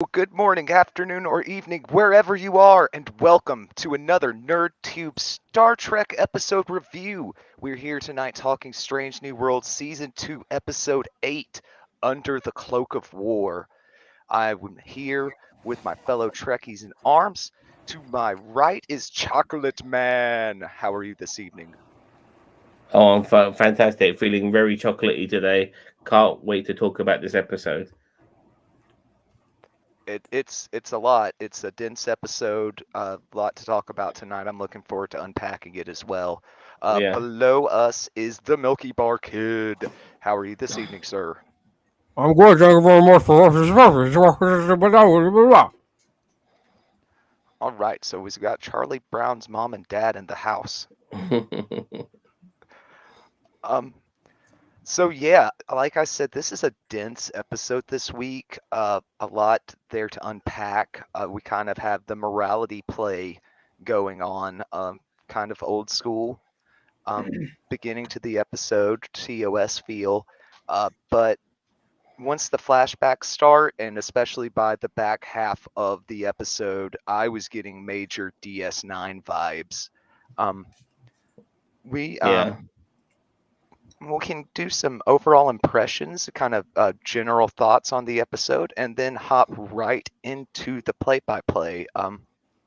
Well, good morning, afternoon, or evening, wherever you are, and welcome to another NerdTube Star Trek episode review. We're here tonight talking Strange New Worlds Season 2, Episode 8, Under the Cloak of War. I'm here with my fellow Trekkies in arms. To my right is Chocolate Man. How are you this evening? Oh, I'm fantastic. Feeling very chocolatey today. Can't wait to talk about this episode. It's a lot. It's a dense episode. A lot to talk about tonight. I'm looking forward to unpacking it as well. Yeah. Below us is the Milky Bar Kid. How are you this evening, sir? I'm good, thank you very much for All right, so we've got Charlie Brown's mom and dad in the house. Um, so yeah, like I said, this is a dense episode this week. A lot there to unpack. We kind of have the morality play going on, kind of old school. Beginning to the episode, TOS feel. But once the flashbacks start, and especially by the back half of the episode, I was getting major DS9 vibes. Um, we yeah. we can do some overall impressions, kind of general thoughts on the episode, and then hop right into the play-by-play.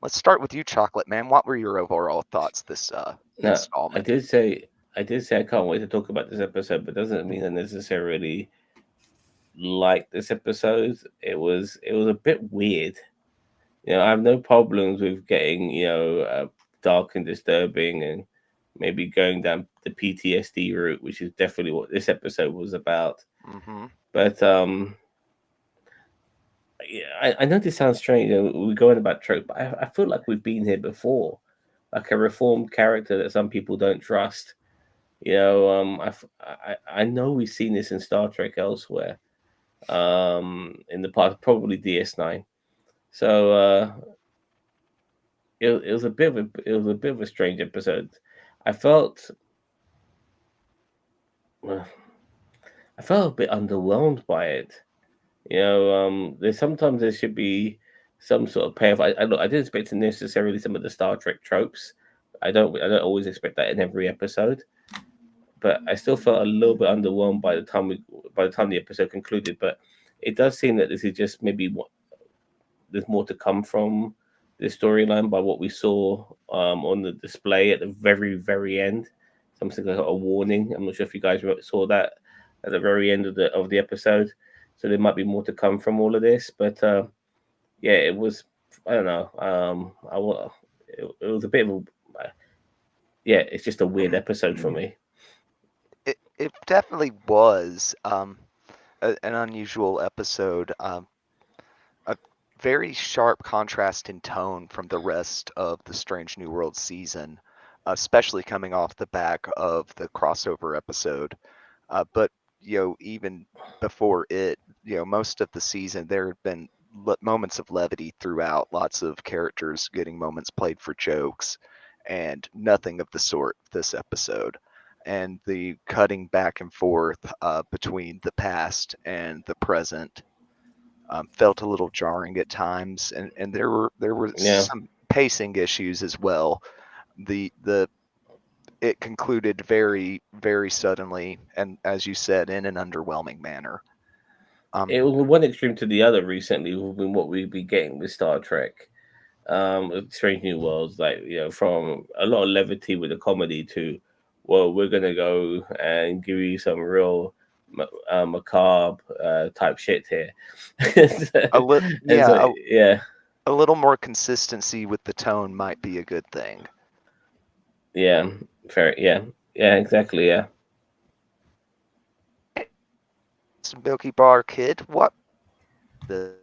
Let's start with you, Chocolate Man. What were your overall thoughts this No, I installment? did say I did say I can't wait to talk about this episode, but doesn't mean I necessarily like this episode. It was a bit weird. I have no problems with getting dark and disturbing, and maybe going down the PTSD route, which is definitely what this episode was about. Mm-hmm. But yeah, I know this sounds strange. We're going about trope, but I feel like we've been here before, like a reformed character that some people don't trust. I know we've seen this in Star Trek elsewhere, in the past, probably DS9. So it was a bit of a strange episode. I felt uh, I felt a bit underwhelmed by it. There's sometimes there should be some sort of payoff. Look, I didn't expect necessarily some of the Star Trek tropes. I don't always expect that in every episode, but I still felt a little bit underwhelmed by the time the episode concluded. But it does seem that this is just maybe what there's more to come from this storyline by what we saw on the display at the very end. Something like a warning. I'm not sure if you guys saw that at the very end of the episode. So there might be more to come from all of this, but yeah, it was. I don't know. It was a bit of a yeah. It's just a weird episode for me. It definitely was an unusual episode. A very sharp contrast in tone from the rest of the Strange New World season, especially coming off the back of the crossover episode. But even before it, most of the season there had been moments of levity throughout. Lots of characters getting moments played for jokes, and nothing of the sort this episode. And the cutting back and forth between the past and the present felt a little jarring at times, and there were Yeah, some pacing issues as well. The it concluded very very suddenly, and as you said, in an underwhelming manner. Um, it was one extreme to the other recently with what we've been getting with Star Trek. With Strange New Worlds, like from a lot of levity with the comedy to, well, we're gonna go and give you some real macabre type shit here. And so yeah, yeah, a little more consistency with the tone might be a good thing. yeah, fair, yeah, yeah, exactly, yeah. Milky Bar Kid, what the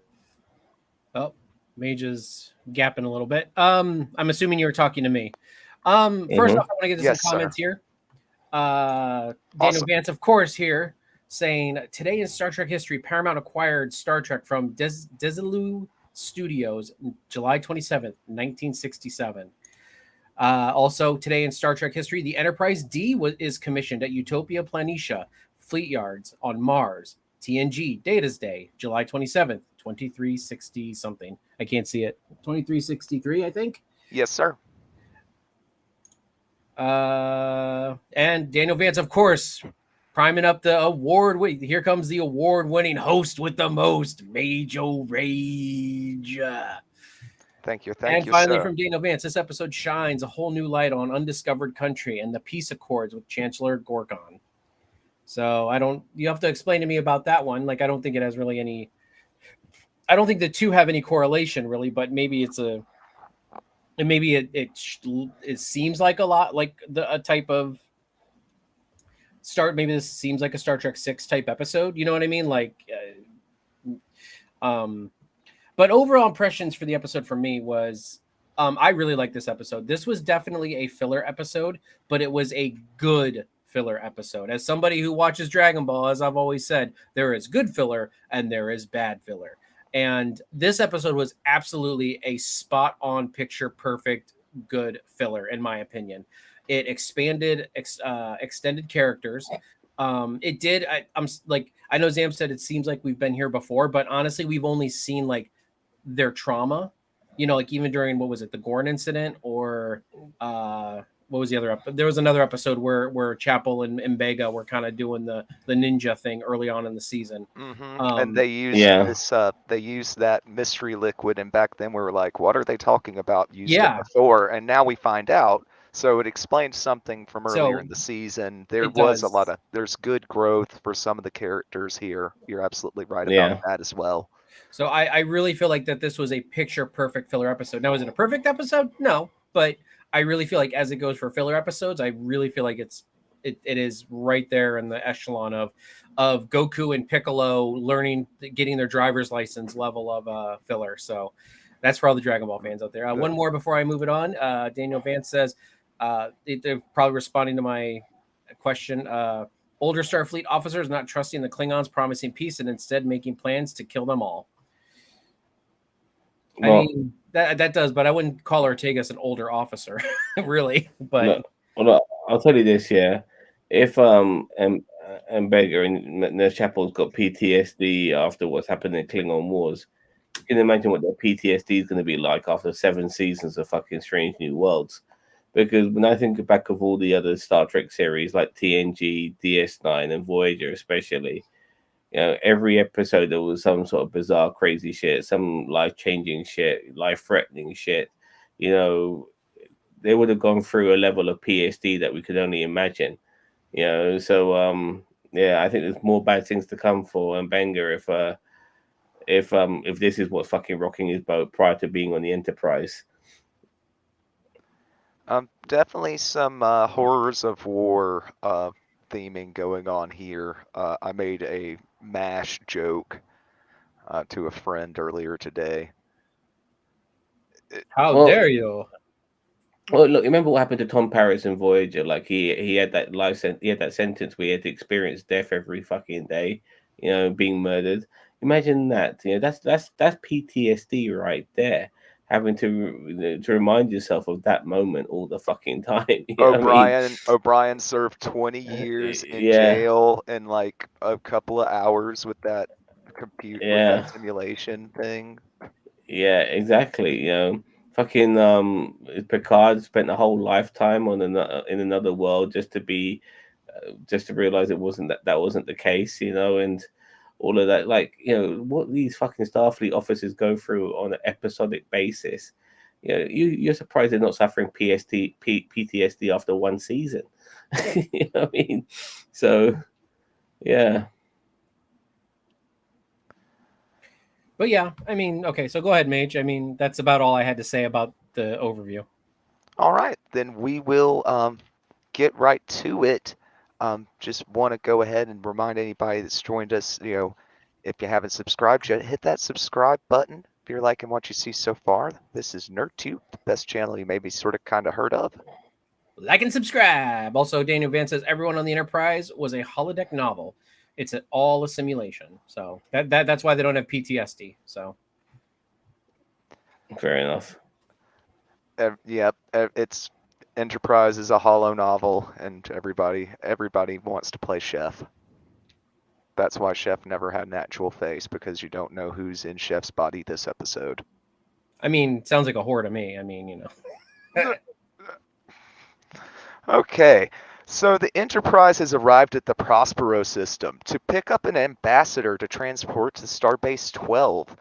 Oh, Mage is gapping a little bit. I'm assuming you were talking to me. First Hmm. off, I want to get to some yes, sir. comments here. Daniel Awesome. Vance, of course, here saying today in Star Trek history, Paramount acquired Star Trek from Desilu Studios, July 27th, 1967. Also, today in Star Trek history, the Enterprise D is commissioned at Utopia Planitia Fleet Yards on Mars. TNG Data's Day, July 27th, 2360 something. I can't see it. 2363, I think. Yes, sir. And Daniel Vance, of course, priming up the award. Wait, here comes the award-winning host with the most, Mage Rage. Thank you, And you, finally, sir. from Daniel Vance, this episode shines a whole new light on undiscovered country and the peace accords with Chancellor Gorkon. So you have to explain to me about that one. Like, I don't think it has really any. I don't think the two have any correlation really, but maybe it seems like a lot like a type of maybe this seems like a Star Trek 6 type episode, you know what I mean? Like but overall impressions for the episode for me was I really like this episode. This was definitely a filler episode, but it was a good filler episode. As somebody who watches Dragon Ball, as I've always said, there is good filler and there is bad filler. And this episode was absolutely a spot on, picture perfect, good filler, in my opinion. It expanded, extended characters. It did. I know Zam said it seems like we've been here before, but honestly, we've only seen like their trauma. You know, like even during, what was it, the Gorn incident, or what was the other? There was another episode where Chapel and Vega were kind of doing the ninja thing early on in the season. Mm-hmm. And they used they used that mystery liquid, and back then we were like, what are they talking about? Used it before, and now we find out. So it explains something from earlier in the season. There's good growth for some of the characters here. You're absolutely right about that as well. So I really feel like that this was a picture perfect filler episode. Now, is it a perfect episode? No, but I really feel like as it goes for filler episodes, I really feel like it is right there in the echelon of Goku and Piccolo getting their driver's license level of filler. So that's for all the Dragon Ball fans out there. One more before I move it on. Daniel Vance says they're probably responding to my question. Older Starfleet officers not trusting the Klingons, promising peace, and instead making plans to kill them all. Well, I mean, that does, but I wouldn't call Ortegas an older officer, really. But I'll tell you this, yeah. If and Beggar and Nurse Chapel's got PTSD after what's happened in Klingon Wars, you can imagine what their PTSD is going to be like after 7 seasons of fucking Strange New Worlds. Because when I think back of all the other Star Trek series like TNG, DS9, and Voyager especially, you know, every episode there was some sort of bizarre, crazy shit, some life-changing shit, life-threatening shit. You know, they would have gone through a level of PSD that we could only imagine. You know, so yeah, I think there's more bad things to come for Mbenga if this is what's fucking rocking his boat prior to being on the Enterprise. Definitely some horrors of war theming going on here. I made a MASH joke to a friend earlier today. How dare you? Well, look, remember what happened to Tom Paris in Voyager? Like he had that he had that sentence where he had to experience death every fucking day, you know, being murdered. Imagine that. You know, that's PTSD right there. Having to remind yourself of that moment all the fucking time. You know O'Brien served 20 years in jail in like a couple of hours with that with that simulation thing. Yeah, exactly. You know, fucking Picard spent a whole lifetime on in another world just to realize it wasn't that wasn't the case. You know, and all of that, like, you know, what these fucking Starfleet officers go through on an episodic basis. You know, you're surprised they're not suffering PTSD after 1 season. You know what I mean? So, yeah. But yeah, I mean, okay, so go ahead, Mage. I mean, that's about all I had to say about the overview. All right, then we will get right to it. Just want to go ahead and remind anybody that's joined us, you know, if you haven't subscribed yet, hit that subscribe button if you're liking what you see so far. This is NerdTube, the best channel you maybe sort of kind of heard of. Like and subscribe. Also, Daniel Vance says everyone on the Enterprise was a holodeck novel. It's all a simulation. So that's why they don't have PTSD. So fair enough. Yep, it's Enterprise is a hollow novel, and everybody wants to play chef. That's why Chef never had an actual face, because you don't know who's in Chef's body this episode. I mean, sounds like a whore to me. I mean, Okay, so the Enterprise has arrived at the Prospero system to pick up an ambassador to transport to Starbase 12.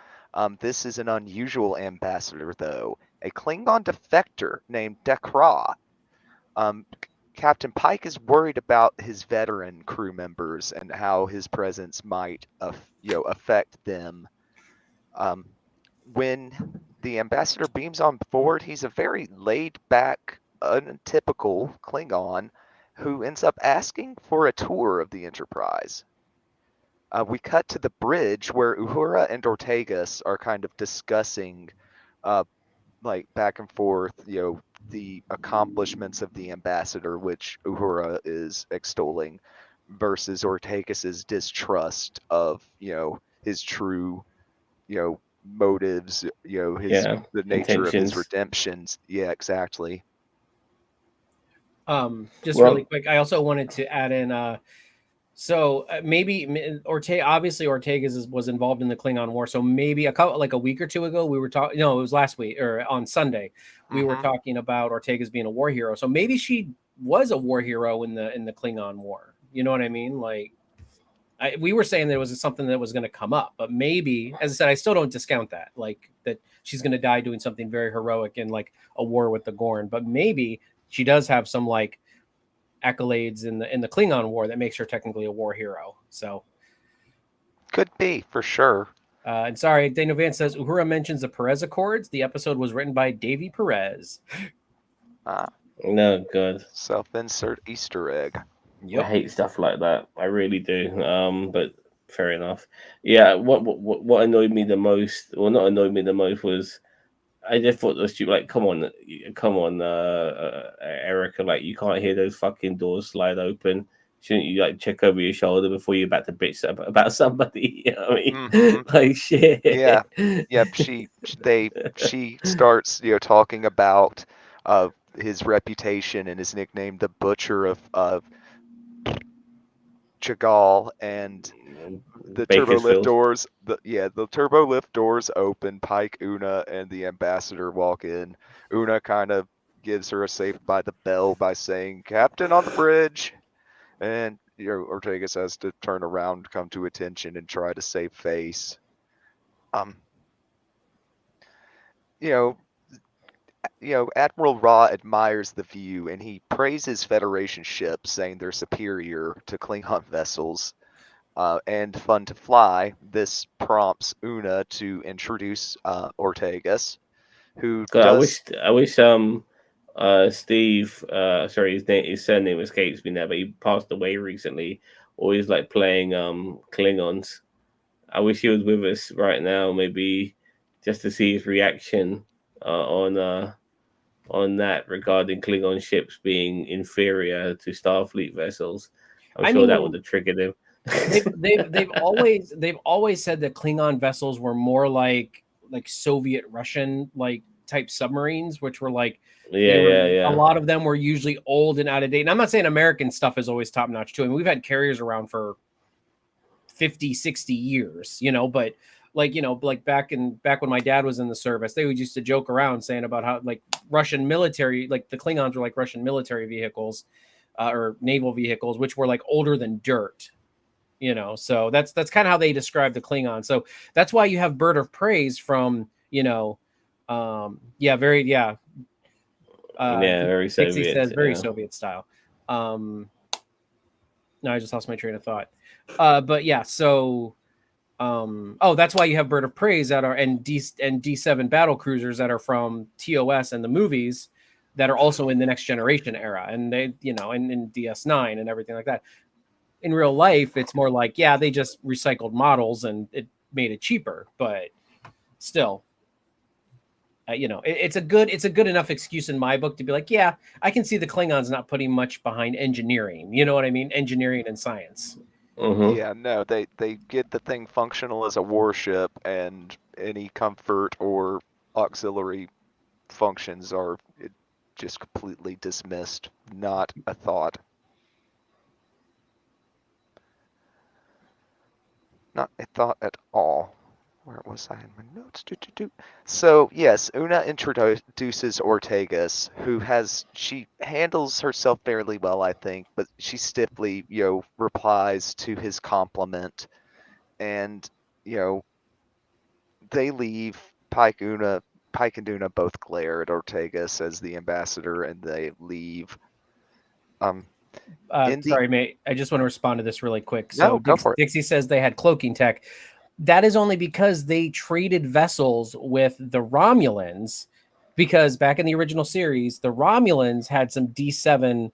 This is an unusual ambassador, though, a Klingon defector named Dekra. Captain Pike is worried about his veteran crew members and how his presence might, affect them. When the ambassador beams on board, he's a very laid-back, untypical Klingon who ends up asking for a tour of the Enterprise. We cut to the bridge where Uhura and Ortegas are kind of discussing, like back and forth, the accomplishments of the ambassador, which Uhura is extolling, versus Ortegas's distrust of, his true, motives, the nature of his intentions. redemptions. Yeah, exactly. Just Well, really quick, I also wanted to add in. So maybe Ortega, obviously Ortega was involved in the Klingon War. So maybe like a week or two ago, we were talking. No, it was last week or on Sunday. We were talking about Ortega's being a war hero. So maybe she was a war hero in the Klingon War. You know what I mean? Like, we were saying that it was something that was going to come up, but maybe, as I said, I still don't discount that. Like that she's going to die doing something very heroic in like a war with the Gorn. But maybe she does have some like accolades in the Klingon War that makes her technically a war hero. So Could be, for sure. and sorry, Daniel Vance says Uhura mentions the Perez Accords. The episode was written by Davy Perez. no, good. Self-insert Easter egg. I hate stuff like that. I really do. But fair enough. Yeah. What annoyed me the most, well, not annoyed me the most, was I just thought the stupid. Like, come on, Erica. Like, you can't hear those fucking doors slide open. Shouldn't you like check over your shoulder before you're about to bitch about somebody? You know what I mean? Mm-hmm. Like shit. Yeah. Yep. She starts, talking about his reputation and his nickname, the Butcher of Chagall, and the turbo lift Bakersfield. doors. The turbo lift doors open. Pike, Una, and the ambassador walk in. Una kind of gives her a Saved by the Bell by saying, "Captain on the bridge," and Ortegas has to turn around, come to attention, and try to save face. You Admiral Ra admires the view, and he praises Federation ships, saying they're superior to Klingon vessels. And fun to fly. This prompts Una to introduce Ortegas, who God, does. I wish Steve, sorry, his surname escapes me now, but he passed away recently. Always like playing Klingons. I wish he was with us right now, maybe just to see his reaction on that regarding Klingon ships being inferior to Starfleet vessels. I'm sure that would have triggered him. they've always said that Klingon vessels were more like Soviet Russian like type submarines, which were like a lot of them were usually old and out of date. And I'm not saying American stuff is always top notch too. I mean, we've had carriers around for 50, 60 years, but like back when my dad was in the service, they would used to joke around saying about how like Russian military, like the Klingons were like Russian military vehicles or naval vehicles, which were like older than dirt. So that's kind of how they describe the Klingon. So that's why you have Bird of Praise from very very Dixie Soviet. says very Soviet style. No, I just lost my train of thought. But yeah, so that's why you have Bird of Praise that are and D7 battle cruisers that are from TOS and the movies that are also in the Next Generation era, and they and in DS9 and everything like that. In real life, it's more like they just recycled models and it made it cheaper, but still. It's a good enough excuse in my book to be like, I can see the Klingons not putting much behind engineering. You know what I mean? Engineering and science. Mm-hmm. Yeah, no, they get the thing functional as a warship, and any comfort or auxiliary functions are just completely dismissed. Not a thought. not a thought at all. Where was I in my notes? So yes, Una introduces Ortegas, she handles herself fairly well, I think, but she stiffly, replies to his compliment, and they leave. Pike and Una both glare at Ortegas as the ambassador, and they leave. In the Sorry, mate. I just want to respond to this really quick. No, So go for it. Dixie says they had cloaking tech. That is only because they traded vessels with the Romulans, because back in the original series, the Romulans had some D7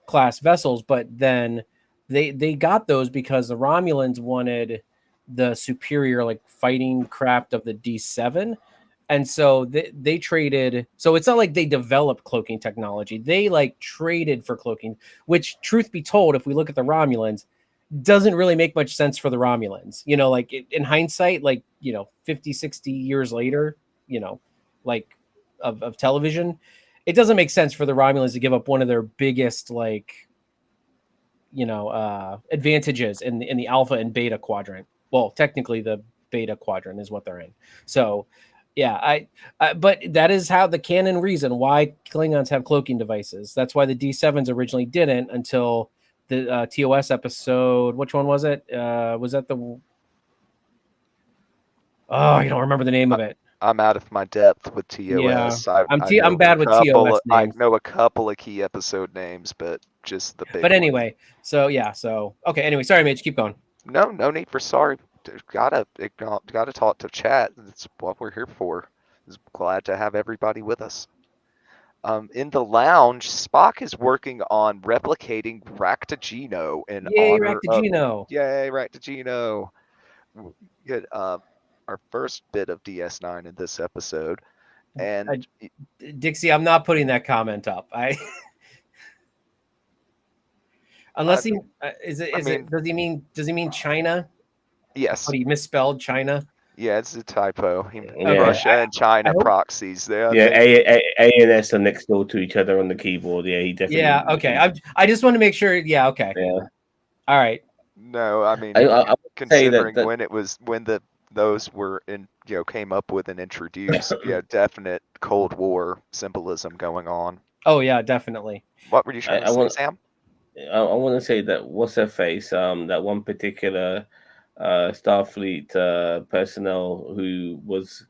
class vessels, but then they got those because the Romulans wanted the superior like fighting craft of the D7. And so they traded. So it's not like they developed cloaking technology. They like traded for cloaking, which, truth be told, if we look at the Romulans, doesn't really make much sense for the Romulans. Like in hindsight, like, 50, 60 years later, like of television, it doesn't make sense for the Romulans to give up one of their biggest, like, advantages in the alpha and beta quadrant. Well, technically the beta quadrant is what they're in. So yeah, but that is how the canon reason why Klingons have cloaking devices. That's why the D7s originally didn't until the TOS episode. Which one was it? Was that the? Oh, I don't remember the name of it. I'm out of my depth with TOS. Yeah, I'm bad with TOS I names. know a couple of key episode names, but just the big. But anyway, so okay. Anyway, sorry, Mage, keep going. No need for sorry. Gotta talk to chat. That's what we're here for. Glad to have everybody with us. In the lounge, Spock is working on replicating Ractagino in honor of Yay Ractagino. Get our first bit of DS9 in this episode, and Dixie, I'm not putting that comment up. Unless he does he mean China? Yes. But he misspelled China. Yeah, it's a typo. Russia and China proxies. Yeah, A and S are next door to each other on the keyboard. Yeah, he definitely. Yeah, okay. I just want to make sure. Yeah, okay. Yeah. All right. No, I mean, considering when those were came up with and introduced, definite Cold War symbolism going on. Oh yeah, definitely. What were you trying to say, Sam? I want to say that what's her face? That one particular Starfleet personnel who was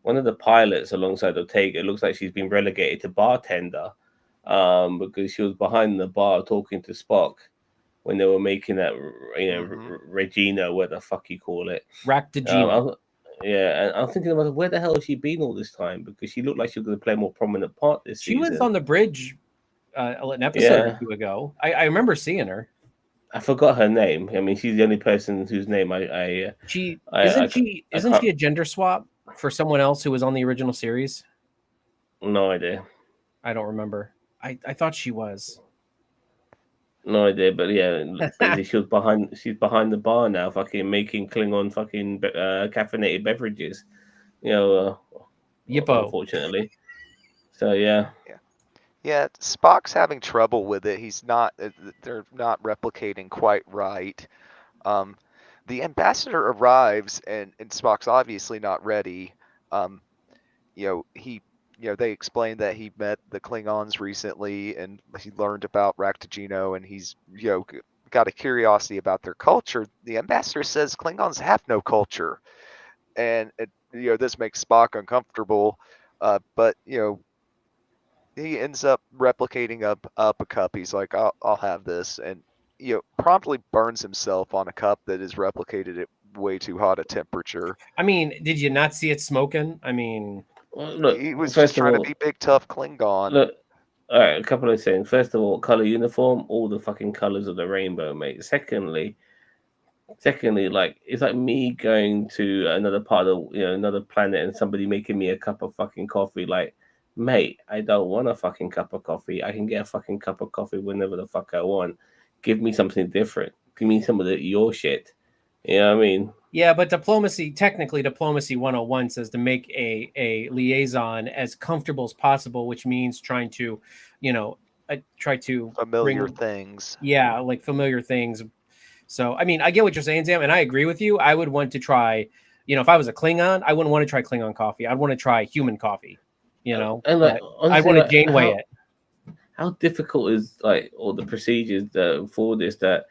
one of the pilots alongside Ortega. It looks like she's been relegated to bartender because she was behind the bar talking to Spock when they were making that, Regina, what the fuck you call it, Ractagino. Yeah, and I'm thinking about where the hell has she been all this time, because she looked like she was going to play a more prominent part this season. She was on the bridge an episode or two ago. I remember seeing her. I forgot her name. I mean, she's the only person whose name isn't she a gender swap for someone else who was on the original series? No idea. I don't remember. I thought she was. No idea, but yeah, she's behind the bar now, fucking making Klingon fucking caffeinated beverages. Yippo. Unfortunately. So yeah. Yeah, Spock's having trouble with it. They're not replicating quite right. The ambassador arrives, and Spock's obviously not ready. They explained that he met the Klingons recently, and he learned about Ractagino, and he's, got a curiosity about their culture. The ambassador says Klingons have no culture, and this makes Spock uncomfortable. But he ends up replicating up a cup. He's like, I'll have this, and promptly burns himself on a cup that is replicated at way too hot a temperature. I mean, did you not see it smoking? I mean, look, he was just trying to be big tough Klingon. Look, all right, a couple of things. First of all, color uniform, all the fucking colors of the rainbow, mate. Secondly, like, it's like me going to another part of another planet and somebody making me a cup of fucking coffee. Like, mate, I don't want a fucking cup of coffee. I can get a fucking cup of coffee whenever the fuck I want. Give me something different. Give me some of your shit. You know what I mean? Yeah, but diplomacy 101 says to make a liaison as comfortable as possible, which means trying to, try to familiar things. Yeah, like familiar things. So, I mean, I get what you're saying, Sam, and I agree with you. I would want to try, if I was a Klingon, I wouldn't want to try Klingon coffee. I'd want to try human coffee, And like but I honestly, want to like, Janeway it. how difficult is like all the procedures for this that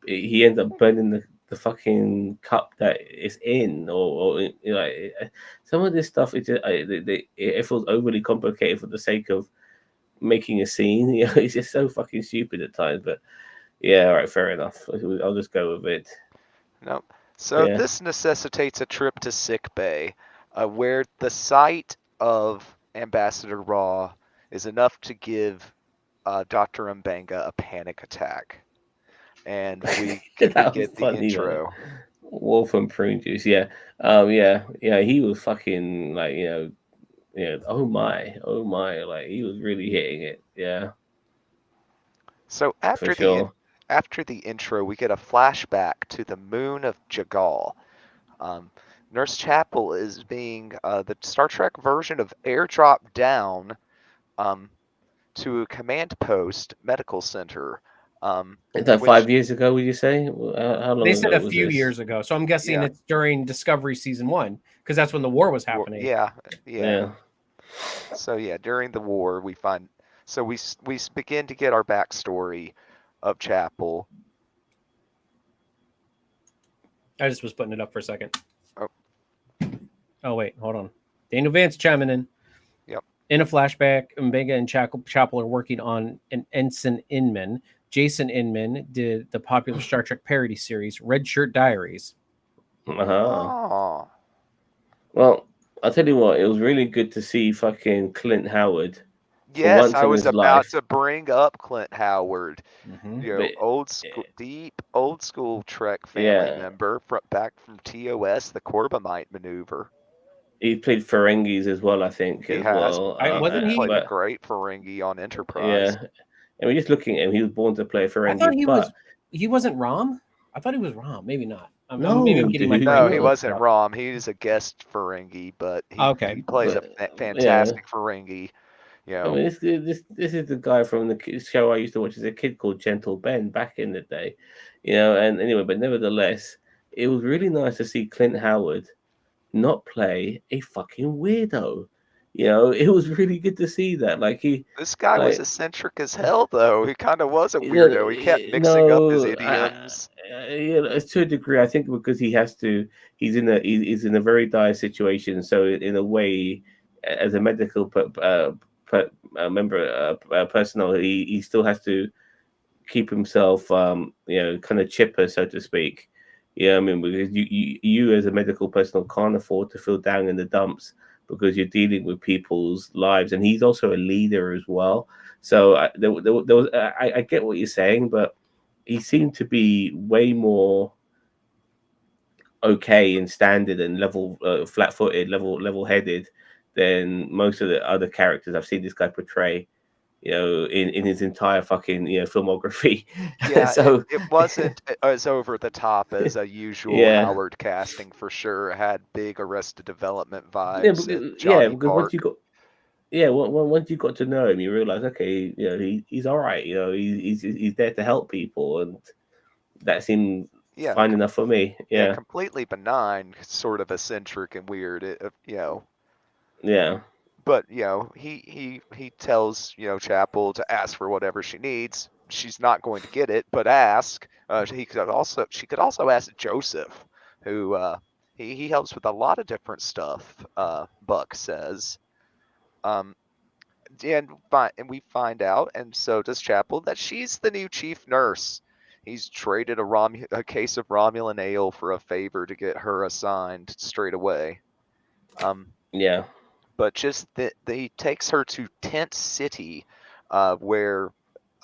he ends up burning the fucking cup that it's in, or like some of this stuff. It feels overly complicated for the sake of making a scene. It's just so fucking stupid at times. But yeah, all right, fair enough. I'll just go with it. Nope. So Yeah. this necessitates a trip to sick bay, where the sight of Ambassador Raw is enough to give Dr. Mbanga a panic attack, and we That was get the funny, man. intro. Wolf and prune juice. Yeah. Yeah. He was fucking like Oh my. Like he was really hitting it. Yeah, So for sure. after the intro, we get a flashback to the moon of Jagal. Um, Nurse Chapel is being the Star Trek version of airdrop down um, to a command post medical center, Is that which 5 years ago? Would you say? How long They said ago a was few this? years ago, so I'm guessing yeah, it's during Discovery season 1 because that's when the war was happening. yeah. Yeah. So yeah, during the war, we find so we begin to get our backstory of Chapel. I just was putting it up for a second. Oh. Oh wait, hold on. Daniel Vance chiming in. Yep. In a flashback, Mbanga and Chapel are working on an Ensign Inman. Jason Inman did the popular Star Trek parody series Red Shirt Diaries. Uh-huh. Oh, Well, I'll tell you what. It was really good to see fucking Clint Howard for yes, once I in was his about life. to bring up Clint Howard. Mm-hmm. But Deep old school Trek family yeah, member back from TOS, the Corbomite maneuver. he played Ferengis as well, I think, He as has well. Wasn't he he? played a But great Ferengi on yeah, Enterprise. and we're just looking at him. He was born to play I thought Ferengi, he was. but He wasn't Rom. I thought he was Rom. Maybe not. Maybe I'm no, getting my dude, brain No, he no. mixed wasn't up. Rom. He was a guest Ferengi, but he Okay. plays a But yeah, fantastic Ferengi. You I know, mean, this is the guy from the show I used to watch as a kid called Gentle Ben back in the day, And anyway, but nevertheless, it was really nice to see Clint Howard not play a fucking weirdo. It was really good to see that. Like this guy was like eccentric as hell, though. He kind of was a weirdo. He kept mixing up his no, idioms. to a degree, I think because he has to. He's in a very dire situation. So in a way, as a medical member personnel, he still has to keep himself, kind of chipper, so to speak. I mean, because you as a medical personnel can't afford to feel down in the dumps because you're dealing with people's lives, and he's also a leader as well. So there was, I get what you're saying, but he seemed to be way more okay and standard and level, flat-footed, level-headed than most of the other characters I've seen this guy portray. In his entire fucking filmography. Yeah, So it wasn't as over the top as a usual yeah, Howard casting for sure. It had big Arrested Development vibes and yeah, Johnny because once you Park. got once you got to know him, you realize, okay, he's all right. He's there to help people, and that seemed Yeah, fine enough for me. yeah, Yeah, completely benign, sort of eccentric and weird. yeah, But he tells Chapel to ask for whatever she needs. She's not going to get it, but ask. She could also ask Joseph, who he helps with a lot of different stuff. Buck says. Um, and we find out, and so does Chapel, that she's the new chief nurse. He's traded a case of Romulan ale for a favor to get her assigned straight away. yeah, But just that he takes her to Tent City, where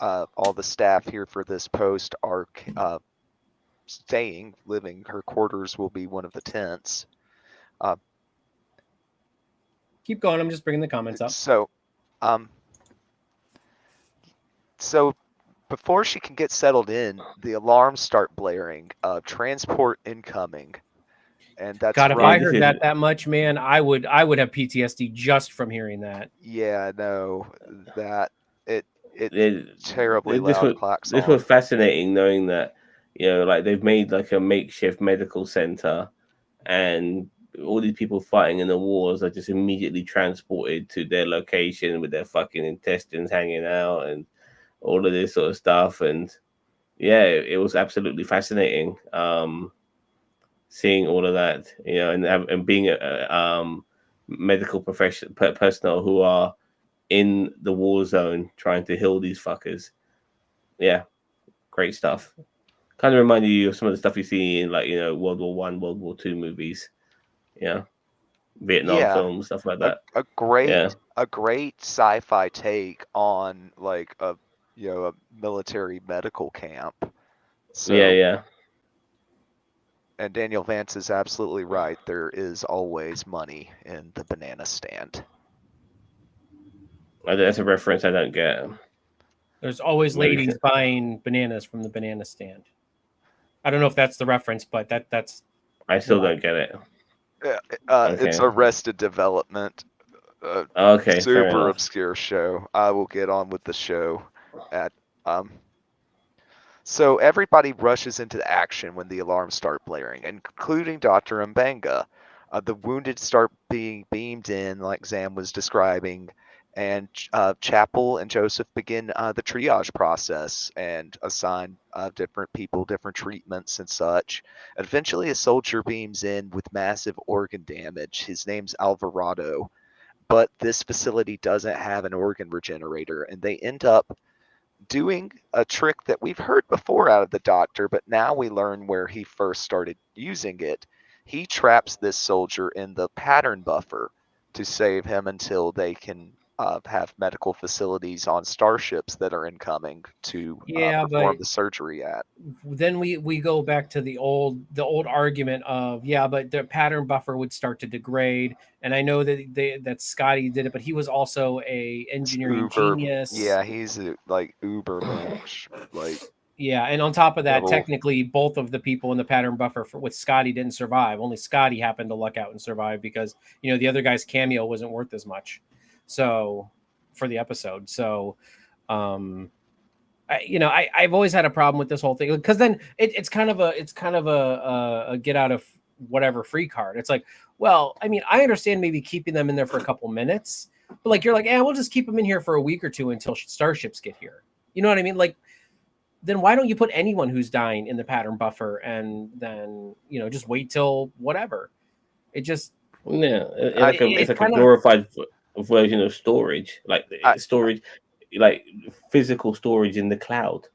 all the staff here for this post are staying, living. Her quarters will be one of the tents. Keep going. I'm just bringing the comments up. So, um, so before she can get settled in, the alarms start blaring. Transport incoming, and that's God, if yeah. I This heard is that much, man, I would have PTSD just from hearing that. Yeah, no, that it terribly this loud was this klaxon. was fascinating, knowing that like they've made like a makeshift medical center, and all these people fighting in the wars are just immediately transported to their location with their fucking intestines hanging out and all of this sort of stuff. And yeah, it was absolutely fascinating. Seeing all of that, and being a medical personnel who are in the war zone trying to heal these fuckers. Yeah, great stuff. Kind of reminded you of some of the stuff you see in like World War One, World War Two movies. Yeah, Vietnam Yeah, films, stuff like a, that. a Yeah, great sci-fi take on like a a military medical camp. yeah, So, yeah. and Daniel Vance is absolutely right. There is always money in the banana stand. That's a reference I don't get. There's always Maybe ladies buying bananas from the banana stand. I don't know if that's the reference, but that's I still what I. don't get it. It's Okay, Arrested Development, a okay, fair super enough. obscure show. I will get on with the show at um. So everybody rushes into action when the alarms start blaring, including Dr. Mbanga. The wounded start being beamed in, like Zam was describing, and Chapel and Joseph begin the triage process and assign different people different treatments and such. Eventually, a soldier beams in with massive organ damage. His name's Alvarado, but this facility doesn't have an organ regenerator, and they end up doing a trick that we've heard before out of the Doctor, but now we learn where he first started using it. He traps this soldier in the pattern buffer to save him until they can have medical facilities on starships that are incoming to Yeah, perform but the surgery at. then we go back to the old argument of, yeah, but the pattern buffer would start to degrade. And I know that Scotty did it, but he was also a It's engineering uber, genius. yeah, he's like uber mensch, like Yeah, and on top of that, double. technically both of the people in the pattern buffer with Scotty didn't survive. Only Scotty happened to luck out and survive because the other guy's cameo wasn't worth as much. So for the episode. So I've always had a problem with this whole thing because then it's kind of a get out of whatever free card. It's like, well, I mean, I understand maybe keeping them in there for a couple minutes, but like you're like, we'll just keep them in here for a week or two until starships get here. You know what I mean? Like, then why don't you put anyone who's dying in the pattern buffer and then just wait till whatever? It just Yeah, I, it's it like a kind of glorified version of storage, like I, storage, like physical storage in the cloud.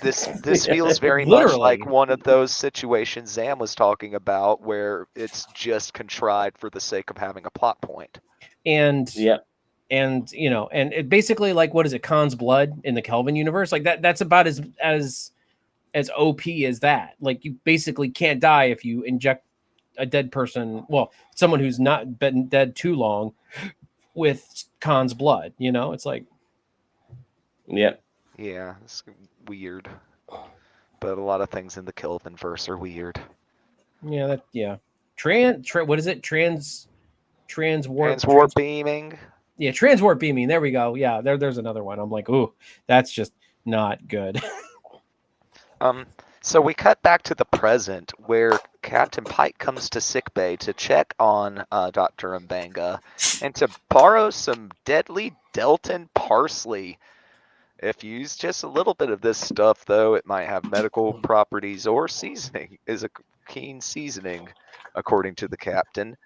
this feels very much like literally. one of those situations Zam was talking about where it's just contrived for the sake of having a plot point. and Yeah, and and it basically, like, what is it, Khan's blood in the Kelvin universe, like that's about as OP as that. Like, you basically can't die if you inject a dead person, well, someone who's not been dead too long, with Khan's blood. It's like, yeah. Yeah, it's weird. But a lot of things in the Kelvin verse are weird. yeah, what is it, transwarp Transwarp beaming. yeah, transwarp beaming, there we go. Yeah, there's another one. I'm like, ooh, that's just not good. So we cut back to the present where Captain Pike comes to sickbay to check on Dr. Mbanga and to borrow some deadly Delton parsley. If you use just a little bit of this stuff, though, it might have medical properties or seasoning, is a keen seasoning, according to the captain.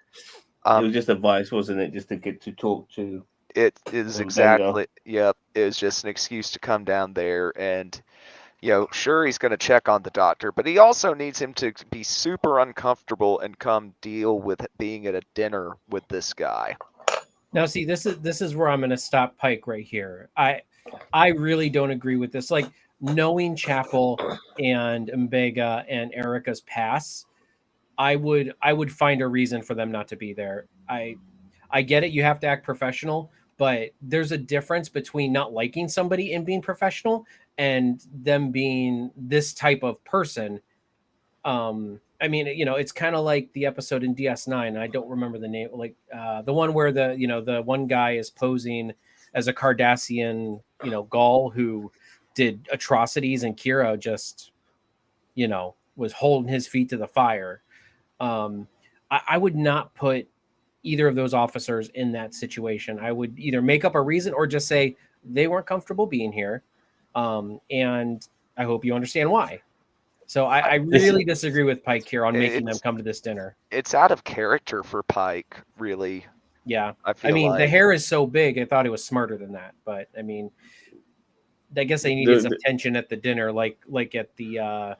It was just advice, wasn't it? Just to get to talk to It is Benga. exactly, yep, it was just an excuse to come down there and, sure, he's going to check on the Doctor, but he also needs him to be super uncomfortable and come deal with being at a dinner with this guy. Now, see, this is where I'm going to stop Pike right here. I really don't agree with this. Like, knowing Chapel and Mbega and Erica's past, I would find a reason for them not to be there. I get it. You have to act professional, but there's a difference between not liking somebody and being professional and them being this type of person. I mean, it's kind of like the episode in DS9. I don't remember the name, like the one where the one guy is posing as a Cardassian, Gaul who did atrocities, and Kira just, was holding his feet to the fire. I would not put either of those officers in that situation. I would either make up a reason or just say they weren't comfortable being here. And I hope you understand why. So I really disagree with Pike here on making them come to this dinner. It's out of character for Pike, really. Yeah. I mean, the hair is so big, I thought he was smarter than that. But, I mean, I guess they needed some tension at the dinner, like at the,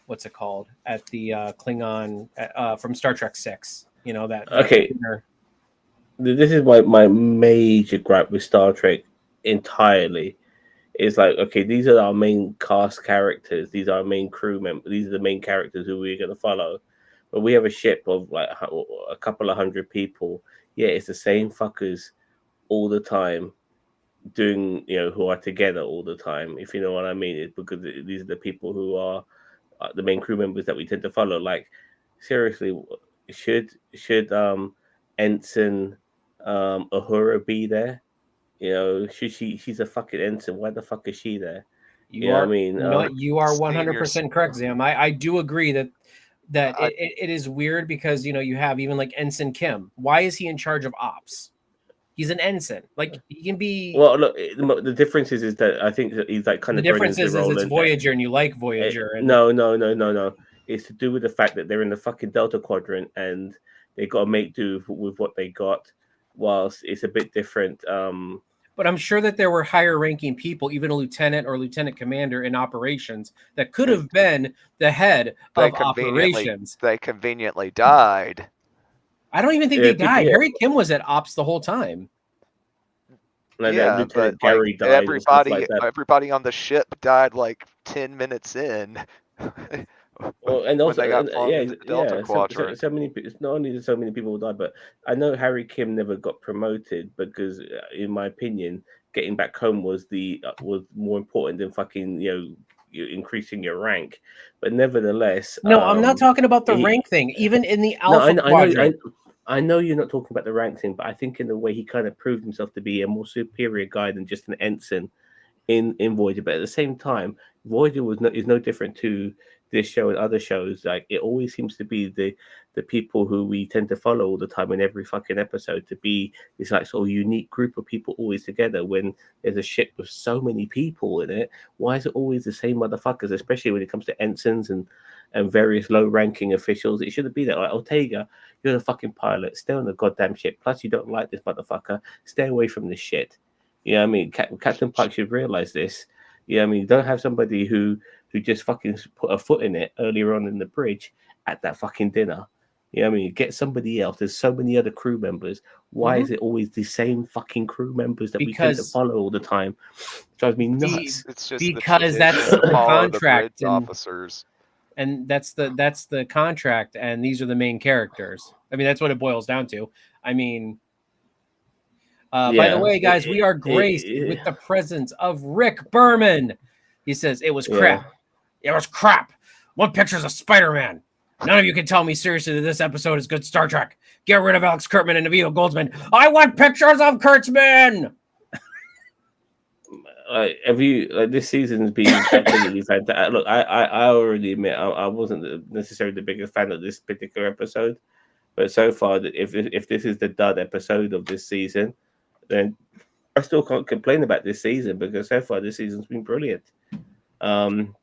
what's it called? At the Klingon from Star Trek 6. That okay. Dinner. This is my major gripe with Star Trek entirely. It's like, okay, these are our main cast characters. These are our main crew members. These are the main characters who we're going to follow. But we have a ship of like a couple of hundred people. Yeah, it's the same fuckers all the time doing, who are together all the time, if you know what I mean. It's because these are the people who are the main crew members that we tend to follow. Like, seriously, should Ensign Uhura be there? She's a fucking ensign. Why the fuck is she there? You are 100% correct, Zam. I do agree that it is weird because you have even like Ensign Kim. Why is he in charge of ops? He's an ensign. Like, he can be. Well, look, the difference is that I think that he's like kind of. The difference is it's Voyager, and you like Voyager. No. It's to do with the fact that they're in the fucking Delta Quadrant and they got to make do with what they got. Whilst it's a bit different. But I'm sure that there were higher ranking people, even a lieutenant or lieutenant commander in operations, that could have been the head of operations. They conveniently died. I don't even think they died. Yeah. Harry Kim was at ops the whole time. Like but Gary died. Everybody on the ship died like 10 minutes in. Well, and also, so many. It's not only so many people died, but I know Harry Kim never got promoted because, in my opinion, getting back home was more important than fucking increasing your rank. But nevertheless, no, I'm not talking about the rank thing. Even in the Alpha Quadrant. I know you're not talking about the rank thing, but I think in the way he kind of proved himself to be a more superior guy than just an ensign in Voyager. But at the same time, Voyager is no different to this show and other shows. Like, it always seems to be the people who we tend to follow all the time in every fucking episode to be this like sort of unique group of people always together. When there's a ship with so many people in it, why is it always the same motherfuckers? Especially when it comes to ensigns and various low-ranking officials. It shouldn't be that. Like, Ortega, you're the fucking pilot. Stay on the goddamn ship. Plus, you don't like this motherfucker. Stay away from this shit. You know what I mean? Captain Pike should realize this. You know what I mean? Don't have somebody who just fucking put a foot in it earlier on in the bridge at that fucking dinner. You know what I mean? Get somebody else. There's so many other crew members. Why is it always the same fucking crew members that we tend to follow all the time? It drives me nuts. It's just because that's the contract. Officers. And that's the contract, and these are the main characters. I mean, that's what it boils down to. I mean, by the way, guys, we are graced with the presence of Rick Berman. He says, it was crap. It was crap. What pictures of Spider-Man? None of you can tell me seriously that this episode is good Star Trek. Get rid of Alex Kurtzman and Navido Goldsman. I want pictures of Kurtzman. Have you this season's been absolutely fantastic? Look, I already admit I wasn't necessarily the biggest fan of this particular episode, but so far, if this is the dud episode of this season, then I still can't complain about this season because so far this season's been brilliant. And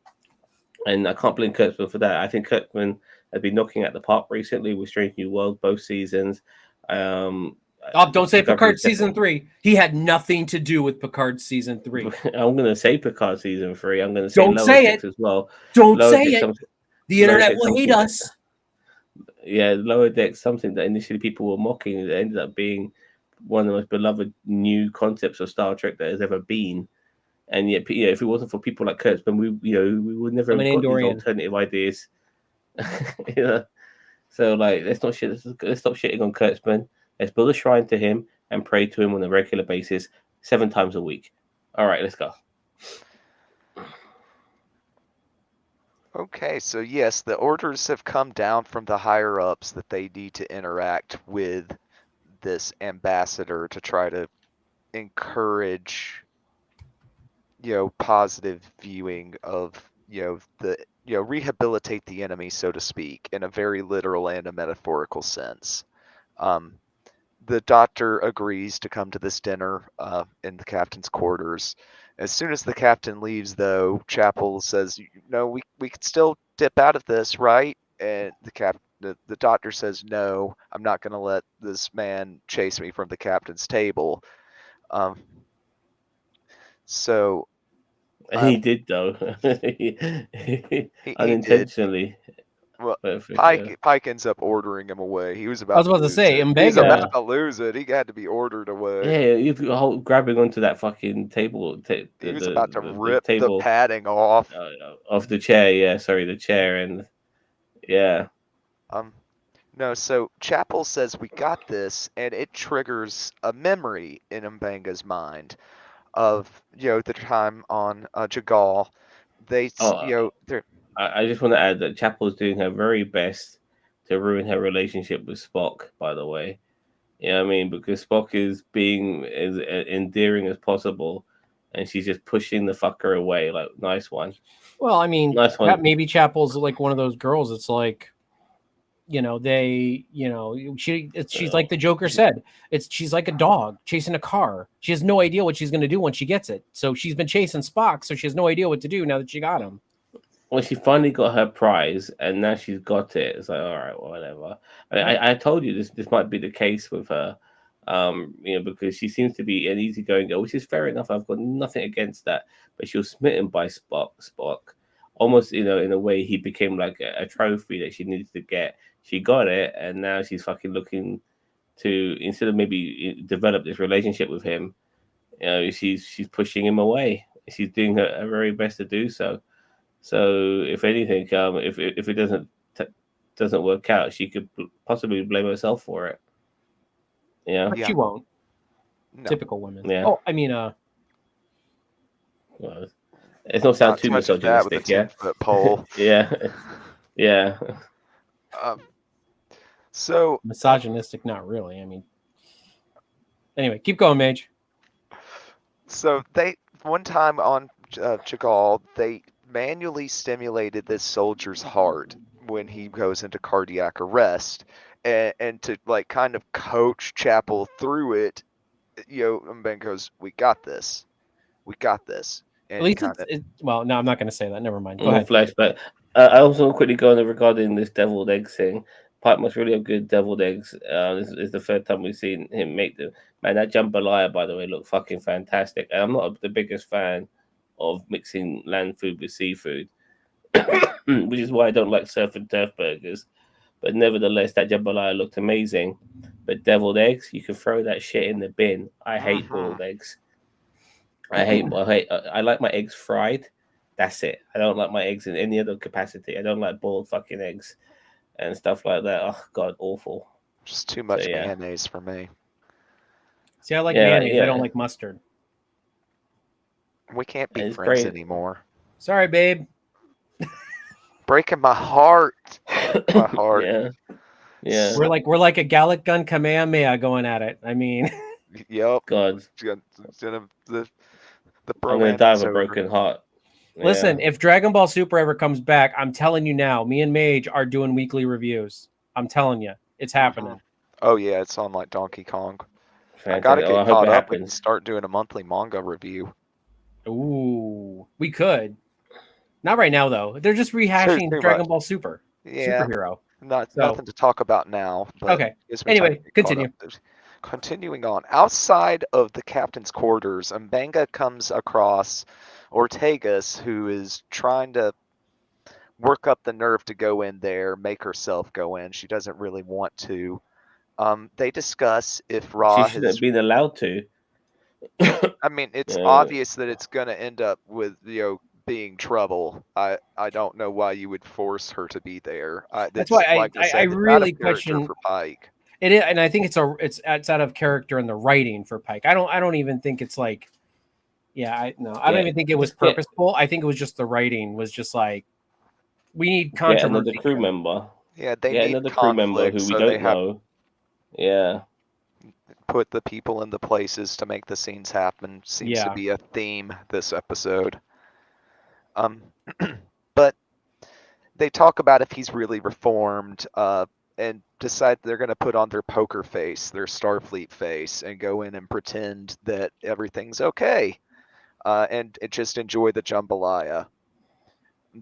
I can't blame Kurtzman for that. I think Kurtzman has been knocking at the park recently with Strange New World, both seasons. Don't say Picard season 3. He had nothing to do with Picard season 3. I'm going to say Picard season 3. I'm going to say Don't say it as well. Don't say it. The internet will hate us. Yeah, Lower Decks, something that initially people were mocking, that ended up being one of the most beloved new concepts of Star Trek that has ever been. And yet, if it wasn't for people like Kurtzman, we would never have got these alternative ideas. So let's stop shitting on Kurtzman. Let's build a shrine to him and pray to him on a regular basis, 7 times a week. All right, let's go. Okay, so yes, the orders have come down from the higher ups that they need to interact with this ambassador to try to encourage, positive viewing of, the, rehabilitate the enemy, so to speak, in a very literal and a metaphorical sense. The doctor agrees to come to this dinner in the captain's quarters. As soon as the captain leaves, though, Chapel says, "No, we could still dip out of this, right?" And the doctor says, "No, I'm not going to let this man chase me from the captain's table." Um, so He did though, he did. unintentionally. Well, Perfect. Yeah. Pike ends up ordering him away. He was I was about to about to lose say, it. He's about Mbega. to lose it. He had to be ordered away. Yeah, if you hold grabbing onto that fucking table, He was about to the rip the table padding off. of the chair. Yeah, sorry, the chair, and yeah. No, so Chapel says we got this, and it triggers a memory in Mbanga's mind of, the time on Jagal. They, Oh, they're I just want to add that Chapel's doing her very best to ruin her relationship with Spock. By the way, you know what I mean, because Spock is being as endearing as possible, and she's just pushing the fucker away. Like, nice one, Well, I mean, nice one. maybe Chapel's like one of those girls. It's like, she's like the Joker said. She's like a dog chasing a car. She has no idea what she's going to do once she gets it. So she's been chasing Spock, so she has no idea what to do now that she got him. Well, she finally got her prize, and now she's got it. It's like, all right, well, whatever. I told you this might be the case with her, because she seems to be an easygoing girl, which is fair enough. I've got nothing against that. But she was smitten by Spock, almost, in a way he became like a trophy that she needed to get. She got it, and now she's fucking looking to, instead of maybe develop this relationship with him, she's pushing him away. She's doing her very best to do so. So, if anything, if it doesn't work out, she could possibly blame herself for it. Yeah, But she won't. no, Typical women. Yeah. Oh, I mean, well, it's not sound too much of that with a misogynistic. Yeah, 10-foot pole. yeah, yeah. So misogynistic, not really. I mean, anyway, keep going, Mage. So they one time on Chagall, they manually stimulated this soldier's heart when he goes into cardiac arrest, and to like kind of coach Chapel through it, and Ben goes, "We got this, we got this." And At least kinda, well, no, I'm not going to say that. Never mind. Go More ahead. flashback. I also want to quickly go on regarding this deviled egg thing. Pike must really have good deviled eggs. This is the third time we've seen him make them. Man, that jambalaya, by the way, looked fucking fantastic. And I'm not the biggest fan of mixing land food with seafood, which is why I don't like surf and turf burgers. But nevertheless, that jambalaya looked amazing. But deviled eggs, you can throw that shit in the bin. I hate boiled eggs. I like my eggs fried. That's it. I don't like my eggs in any other capacity. I don't like boiled fucking eggs and stuff like that. Oh god, awful. just too much mayonnaise for me. See, I like mayonnaise. I don't like mustard. We can't be friends anymore. Sorry, babe. Breaking my heart. My heart. Yeah. We're like a Gallic gun Kamehameha going at it. I mean, yep. God. I'm gonna die of a broken heart. Listen, if Dragon Ball Super ever comes back, I'm telling you now, me and Mage are doing weekly reviews. I'm telling you, it's happening. Oh yeah, it's on like Donkey Kong. Fantastic. I gotta get caught up and start doing a monthly manga review. Ooh, we could. Not right now though. They're just rehashing Dragon Ball Super. Yeah, superhero. Nothing to talk about now. Okay. Anyway, continue. Continuing on, outside of the captain's quarters, Mbanga comes across Ortegas, who is trying to work up the nerve to go in there, make herself go in. She doesn't really want to. They discuss if Ra she shouldn't have been allowed to. I mean, it's obvious that it's going to end up with being trouble. I don't know why you would force her to be there. That's why I really question for Pike. It is, and I think it's out of character in the writing for Pike. I don't even think it's like, I don't even think it was purposeful. I think it was just the writing was just like, we need controversy. Another crew member. Yeah, they need another crew member who we don't know. Yeah. put the people in the places to make the scenes happen seems to Yeah. be a theme this episode. But they talk about if he's really reformed, and decide they're going to put on their poker face, their Starfleet face, and go in and pretend that everything's okay, and just enjoy the jambalaya.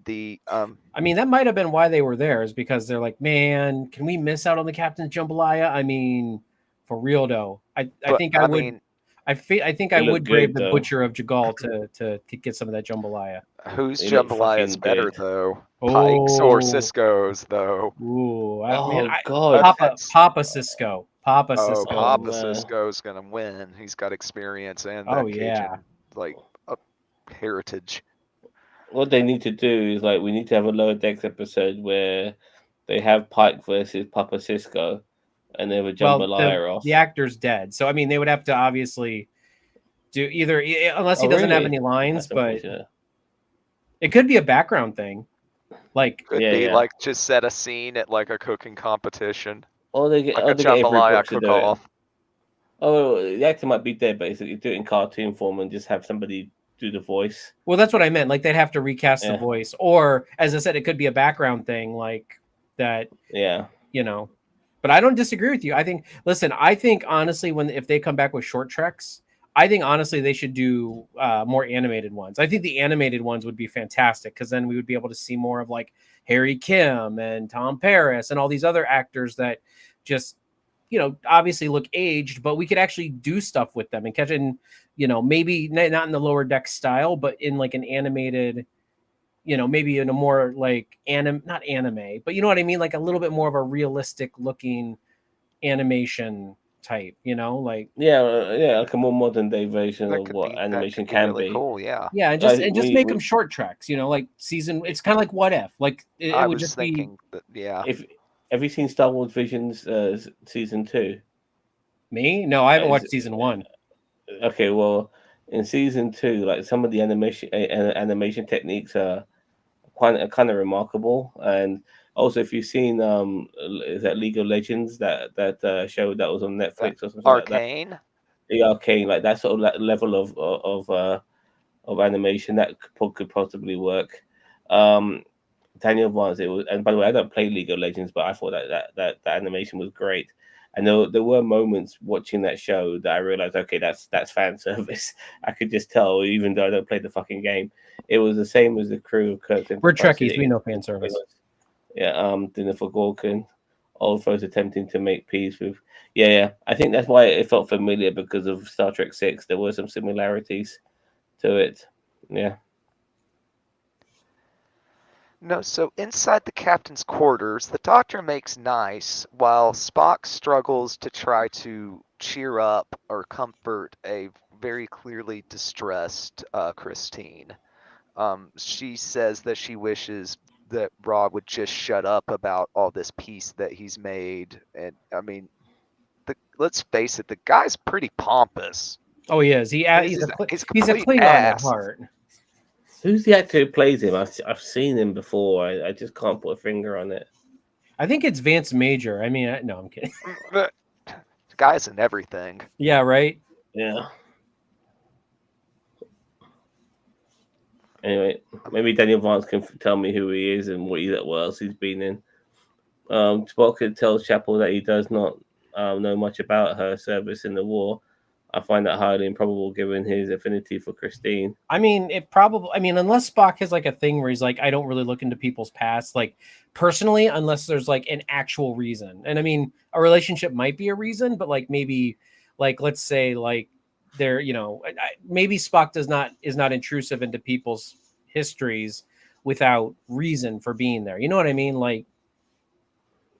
I mean, that might have been why they were there, is because they're like, man, can we miss out on the captain's jambalaya? I mean, for real though, I but think I would. mean, I think It I looked would brave good, the though. butcher of Jagal to get some of that jambalaya. whose It looked jambalaya is fucking better good. though? Pike's or Oh, Cisco's though? man, Oh God! Papa Cisco, Papa Oh, Cisco. Oh Papa man! Cisco's gonna win. He's got experience and Oh that yeah. Cajun like heritage. What they need to do is like we need to have a lower decks episode where they have Pike versus Papa Cisco, and they have a Well, jambalaya off. the actor's dead, so I mean, they would have to obviously do either, unless he Oh, doesn't have really? any lines, That's but unfortunate. it could be a background thing. Like, Could Yeah, be yeah. like just set a scene at like a cooking competition, Or they get like a Avery jambalaya Brooks to do it. cook-off. Oh, the actor might be dead, but you do it in cartoon form and just have somebody do the voice. well, that's what I meant. Like, they'd have to recast the Yeah. voice, or as I said, it could be a background thing, like that. Yeah. But I don't disagree with you. I think, listen, I think honestly, if they come back with short treks, I think honestly they should do more animated ones. I think the animated ones would be fantastic, because then we would be able to see more of like Harry Kim and Tom Paris and all these other actors that just, obviously look aged, but we could actually do stuff with them and catch in, maybe not in the lower deck style, but in like an animated, maybe in a more like not anime, but you know what I mean? Like a little bit more of a realistic looking animation type, like, Yeah, like a more modern day version That of could what be animation can really be. cool. Yeah. yeah, and just make them short tracks, like season. It's kind of like What If, like it I would was just thinking that. Yeah. If have you seen Star Wars Visions season 2? be me. No, I haven't Is- watched season 1. Okay, well, in season 2, like some of the animation techniques are kind of remarkable, and also if you've seen is that League of Legends, that show that was on Netflix or something like that, Arcane. the Arcane, like that sort of level of animation that could possibly work. Daniel Vance, it was, and by the way, I don't play League of Legends, but I thought that animation was great. And there were moments watching that show that I realized, okay, that's fan service. I could just tell, even though I don't play the fucking game. It was the same as the crew of Kirk's We're Enterprise. Trekkies. We know fan service. Yeah, Dinner for Gorkin. Old foes attempting to make peace with. Yeah. I think that's why it felt familiar, because of Star Trek 6. There were some similarities to it. Yeah. No, so inside the captain's quarters, the doctor makes nice while Spock struggles to try to cheer up or comfort a very clearly distressed Christine. She says that she wishes that Rod would just shut up about all this peace that he's made. And I mean, let's face it, the guy's pretty pompous. Oh, he is. He's a complete Klingon at ass. heart. Who's the actor who plays him? I've seen him before. I just can't put a finger on it. I think it's Vance Major. I mean, no, I'm kidding. The guy's in everything. Yeah, right. Yeah. Anyway, maybe Daniel Vance can tell me who he is and what else he's been in. Spock tells Chapel that he does not know much about her service in the war. I find that highly improbable given his affinity for Christine. I mean, unless Spock has like a thing where he's like, I don't really look into people's past, like personally, unless there's like an actual reason. And I mean, a relationship might be a reason, but like maybe, like let's say like there, maybe Spock is not intrusive into people's histories without reason for being there. You know what I mean? Like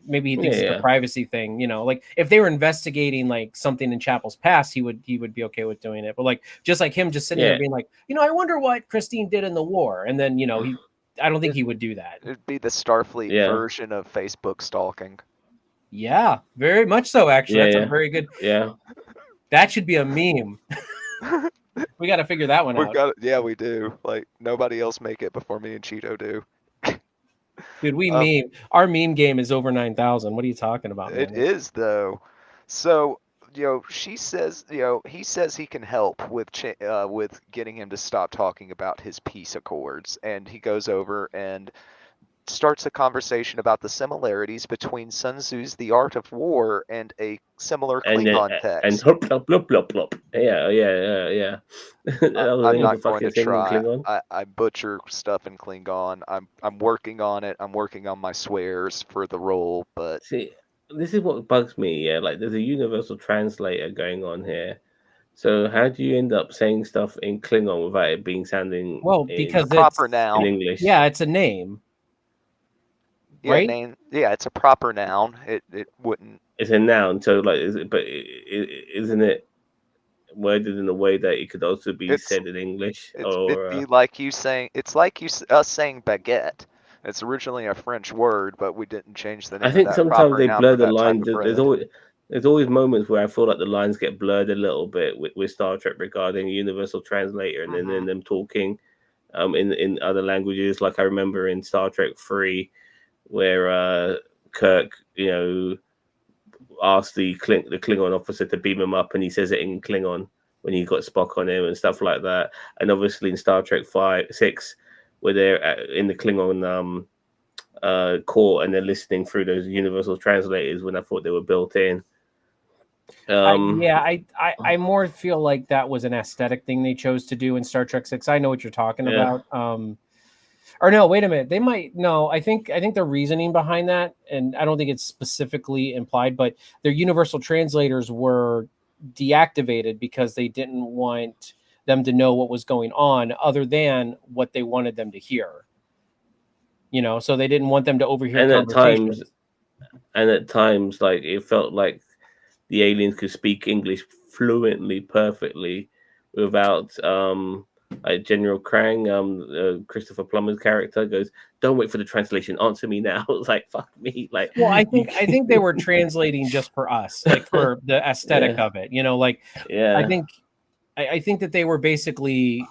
maybe he thinks it's a privacy thing, like if they were investigating like something in Chapel's past, he would be okay with doing it. But like just like him just sitting there being like, I wonder what Christine did in the war, and then I don't think he would do that. It'd be the Starfleet version of Facebook stalking. Yeah, very much so. Actually, that's a very good. Yeah, that should be a meme. We got to figure that one out. Yeah, we do. Like nobody else make it before me and Cheeto do. Dude, we meme. Our meme game is over 9,000. What are you talking about, man? It is though. So she says, he says he can help with getting him to stop talking about his peace accords, and he goes over and starts a conversation about the similarities between Sun Tzu's The Art of War and a similar And then Klingon and text. hop plop plop plop plop. Yeah. That was the I'm name of the not going to fucking thing in try. Klingon. I butcher stuff in Klingon. I'm working on it. I'm working on my swears for the role, but See, this is what bugs me. Yeah, like there's a universal translator going on here. So how do you end up saying stuff in Klingon without it being sounding Well, it's a because proper in noun. English? yeah, it's a name, Yeah, right? name. Yeah, it's a proper noun. It wouldn't. It's a noun, so like, isn't it worded in a way that it could also be It's said in English? it'd Or be like you saying. It's like us saying baguette. It's originally a French word, but we didn't change the I name of think that sometimes proper they noun blur for the that type lines. of bread. There's always moments where I feel like the lines get blurred a little bit with Star Trek regarding universal translator, and then them talking in other languages. Like I remember in Star Trek 3, where Kirk, asked the Klingon officer to beam him up, and he says it in Klingon when he got Spock on him and stuff like that. And obviously in Star Trek 6, where they're in the Klingon court and they're listening through those universal translators when I thought they were built in. I more feel like that was an aesthetic thing they chose to do in Star Trek 6. I know what you're talking Yeah. about. Or no, wait a minute. They might no. I think the reasoning behind that, and I don't think it's specifically implied, but their universal translators were deactivated because they didn't want them to know what was going on other than what they wanted them to hear. So they didn't want them to overhear and conversations. at times, like it felt like the aliens could speak English fluently, perfectly, without like General Krang, Christopher Plummer's character goes, "Don't wait for the translation. Answer me now." It's like, fuck me. Like, Well, I think they were translating just for us, like for the aesthetic of it. yeah. I think that they were basically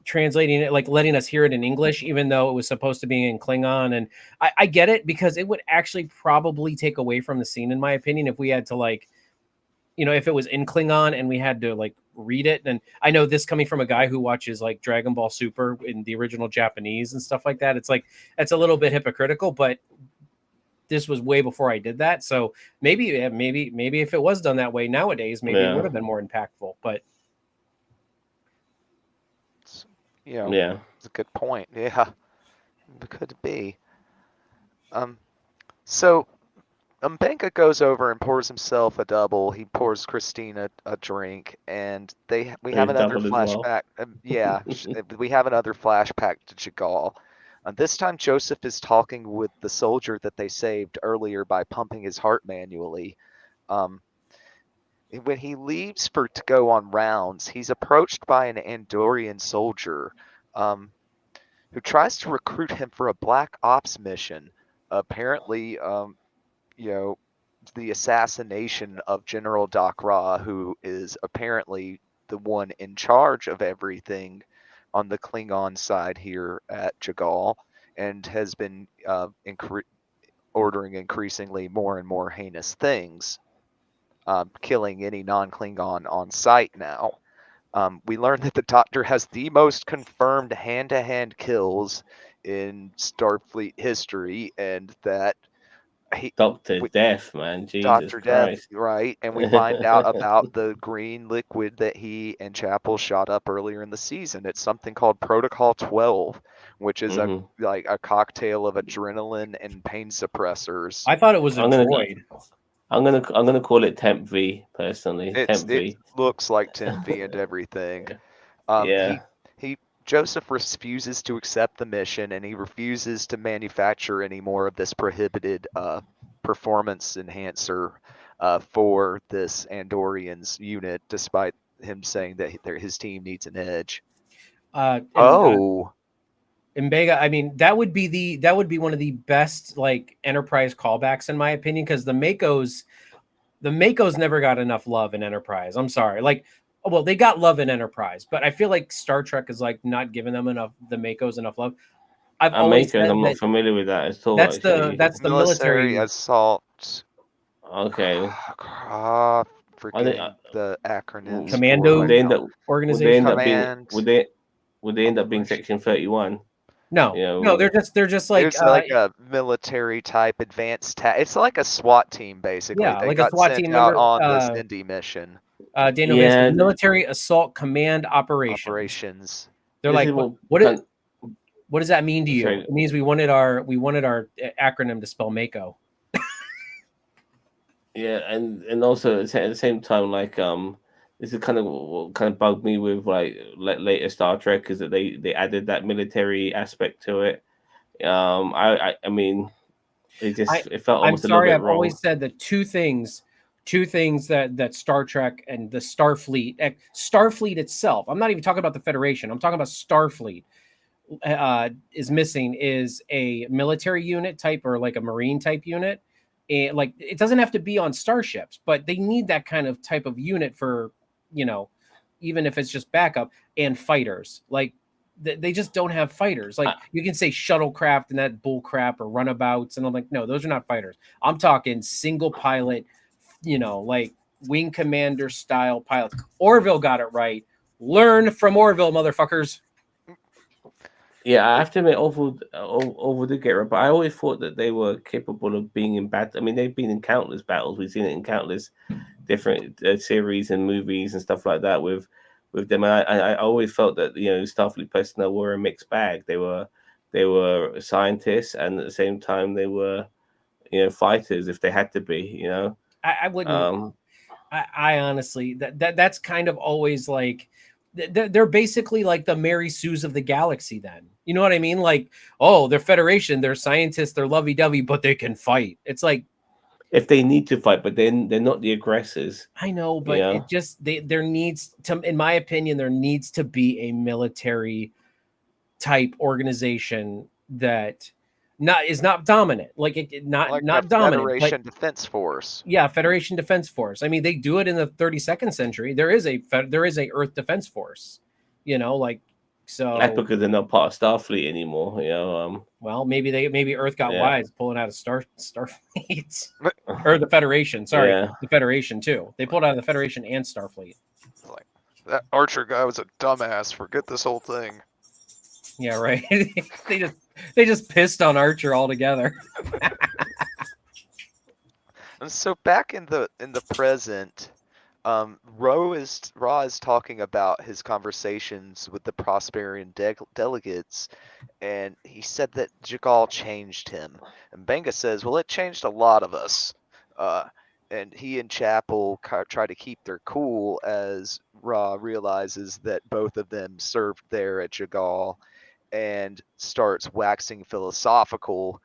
translating it, like letting us hear it in English, even though it was supposed to be in Klingon. And I get it, because it would actually probably take away from the scene, in my opinion, if we had to if it was in Klingon and we had to read it. And I know this coming from a guy who watches like Dragon Ball Super in the original Japanese and stuff like that. It's like, that's a little bit hypocritical, but this was way before I did that. So maybe if it was done that way nowadays, maybe it would have been more impactful. But It's a good point. Yeah, it could be. So Mbenga goes over and pours himself a double. He pours Christina a drink, and we have another double as well. flashback. We have another flashback to Jagal. This time, Joseph is talking with the soldier that they saved earlier by pumping his heart manually. When he leaves to go on rounds, he's approached by an Andorian soldier who tries to recruit him for a Black Ops mission. Apparently, the assassination of General Doc Ra, who is apparently the one in charge of everything on the Klingon side here at Jagal, and has been ordering increasingly more and more heinous things, killing any non-Klingon on sight now. We learned that the Doctor has the most confirmed hand-to-hand kills in Starfleet history, and that Doctor Death, man, Jesus Dr. Death, Christ. right? And we find out about the green liquid that he and Chapel shot up earlier in the season. It's something called Protocol 12, which is a cocktail of adrenaline and pain suppressors. I thought it was a droid. I'm gonna call it Temp V personally. It looks like Temp V and everything. Joseph refuses to accept the mission, and he refuses to manufacture any more of this prohibited performance enhancer for this Andorian's unit, despite him saying that his team needs an edge. Mbega, I mean, that would be one of the best Enterprise callbacks in my opinion, because the Makos never got enough love in Enterprise. I'm sorry, well, they got love in Enterprise, but I feel like Star Trek is not giving them enough love. I'm not familiar with that at all. That's the military assault. Okay. forgetting the acronyms. Commando for would they end right up? Would they organization. end up being? Command. Would they end up being Operation. Section 31? No, You no, know, they're just like It's like a military type advanced it's like a SWAT team basically. yeah, They like a got SWAT sent team. out Remember, on this indie mission Daniel Vance said yeah. military assault command operations. operations. They're This like, is what what does that mean to you? Sorry. It means we wanted our acronym to spell Mako. Yeah, and also at the same time, like this is kind of what kind of bugged me with like later Star Trek is that they added that military aspect to it. I mean, it felt I'm almost a little sorry, bit I've wrong. always said that two things that Star Trek and the Starfleet itself. I'm not even talking about the Federation. I'm talking about Starfleet. Is missing is a military unit type or like a marine type unit. And like it doesn't have to be on starships, but they need that kind of type of unit for, even if it's just backup and fighters. Like they just don't have fighters. Like you can say shuttlecraft and that bull crap or runabouts. And I'm like, no, those are not fighters. I'm talking single pilot, like wing commander style pilots. Orville got it right. Learn from Orville, motherfuckers. Yeah, I have to admit, Orville did get right, but I always thought that they were capable of being in battle. I mean, they've been in countless battles. We've seen it in countless different series and movies and stuff like that with them. And I always felt that Starfleet personnel were a mixed bag. They were scientists, and at the same time they were fighters if they had to be. I wouldn't. I honestly that's kind of always like. They're basically like the Mary Sues of the galaxy then. You know what I mean? Like, oh, they're Federation, they're scientists, they're lovey-dovey, but they can fight. It's like if they need to fight, but then they're not the aggressors. I know, but it just there needs to, in my opinion, there needs to be a military type organization that is not dominant, like not dominant, Federation but Defense Force. Yeah, Federation Defense Force. I mean, they do it in the 32nd century. There is a Earth Defense Force. So that's because they're not part of Starfleet anymore. Well, maybe Earth got wise pulling out of Starfleet or the Federation. Sorry, the Federation too. They pulled out of the Federation and Starfleet. Like that Archer guy was a dumbass. Forget this whole thing. Yeah, right. they just pissed on Archer altogether. And so back in the present, Ra is talking about his conversations with the Prosperian delegates, and he said that Jagal changed him. And Benga says, well, it changed a lot of us. And he and Chapel try to keep their cool as Ra realizes that both of them served there at Jagal and starts waxing philosophical.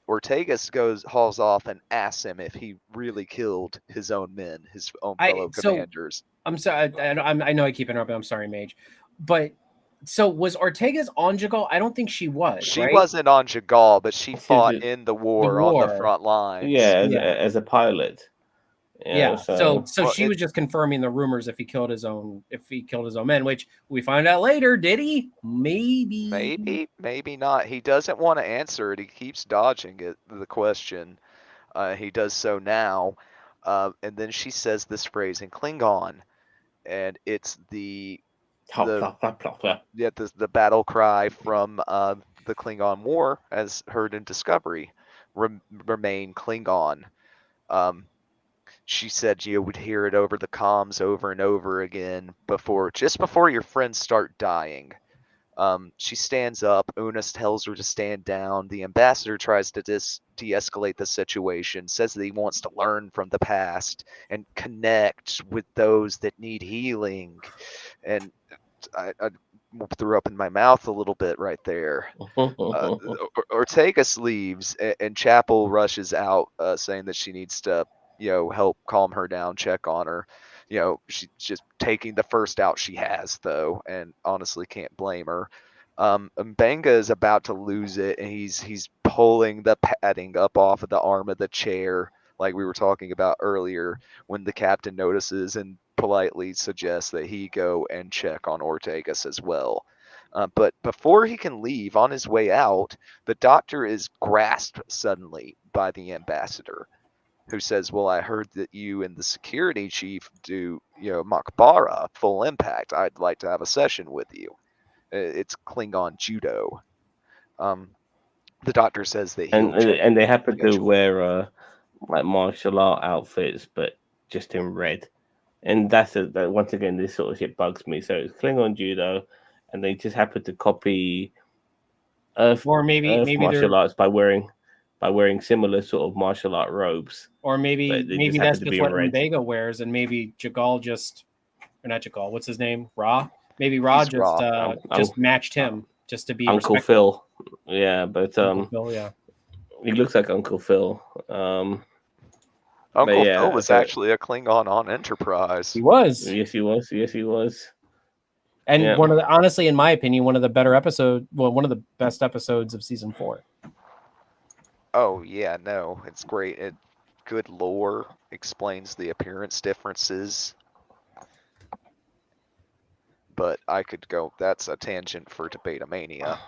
Ortegas hauls off and asks him if he really killed his own men, his own fellow commanders. I'm sorry. I know I keep interrupting. I'm sorry, Mage. But so was Ortegas on Jagal? I don't think she was. She wasn't on Jagal, but she fought in the war on the front lines. Yeah, as a pilot. So she was just confirming the rumors if he killed his own men, which we find out later. Did he? Maybe not. He doesn't want to answer it. He keeps dodging the question. He does so now, and then she says this phrase in Klingon, and it's the battle cry from the Klingon War, as heard in Discovery. Remain Klingon. She said you would hear it over the comms over and over again just before your friends start dying. She stands up. Unas tells her to stand down. The ambassador tries to de-escalate the situation, says that he wants to learn from the past and connect with those that need healing. And I threw up in my mouth a little bit right there. Ortegas leaves, and Chapel rushes out, saying that she needs to help calm her down, check on her. She's just taking the first out she has, though, and honestly can't blame her. Mbenga is about to lose it, and he's pulling the padding up off of the arm of the chair, like we were talking about earlier, when the captain notices and politely suggests that he go and check on Ortegas as well. But before he can leave, on his way out, the doctor is grasped suddenly by the ambassador. who says, "Well, I heard that you and the security chief do, Makbara full impact. I'd like to have a session with you." It's Klingon judo. The doctor says that he'll check And they happen to schedule. wear like martial art outfits, but just in red. And that once again, this sort of shit bugs me. So it's Klingon judo, and they just happen to copy Or maybe Earth they're martial arts by wearing similar sort of martial art robes, or maybe but they just that's happen to just be in what red. Mbega wears, and maybe Jagal just or not Jagal. What's his name? Ra. Maybe Ra He's just Ra. just matched him just to be Uncle respectful. Phil, yeah, but Uncle Phil, yeah. he looks like Uncle Phil. But Uncle Phil yeah, was so actually a Klingon on Enterprise. He was. yes, he was. Yes, he was. And Yeah. one of the honestly, in my opinion, one of the better one of the best episodes of season 4. Oh yeah, no, it's great. Good lore explains the appearance differences. But I could go. That's a tangent for Debatamania.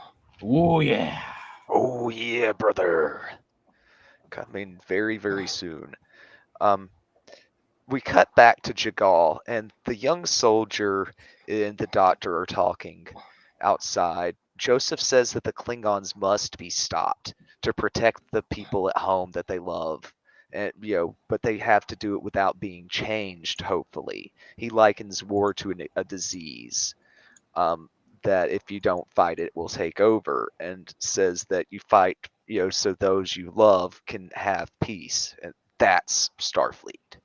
Oh yeah. Oh yeah, brother. Coming very, very soon. We cut back to Jagal, and the young soldier and the doctor are talking outside. Joseph says that the Klingons must be stopped to protect the people at home that they love. And, but they have to do it without being changed, hopefully. He likens war to a disease. That if you don't fight it will take over, and says that you fight, so those you love can have peace. And that's Starfleet.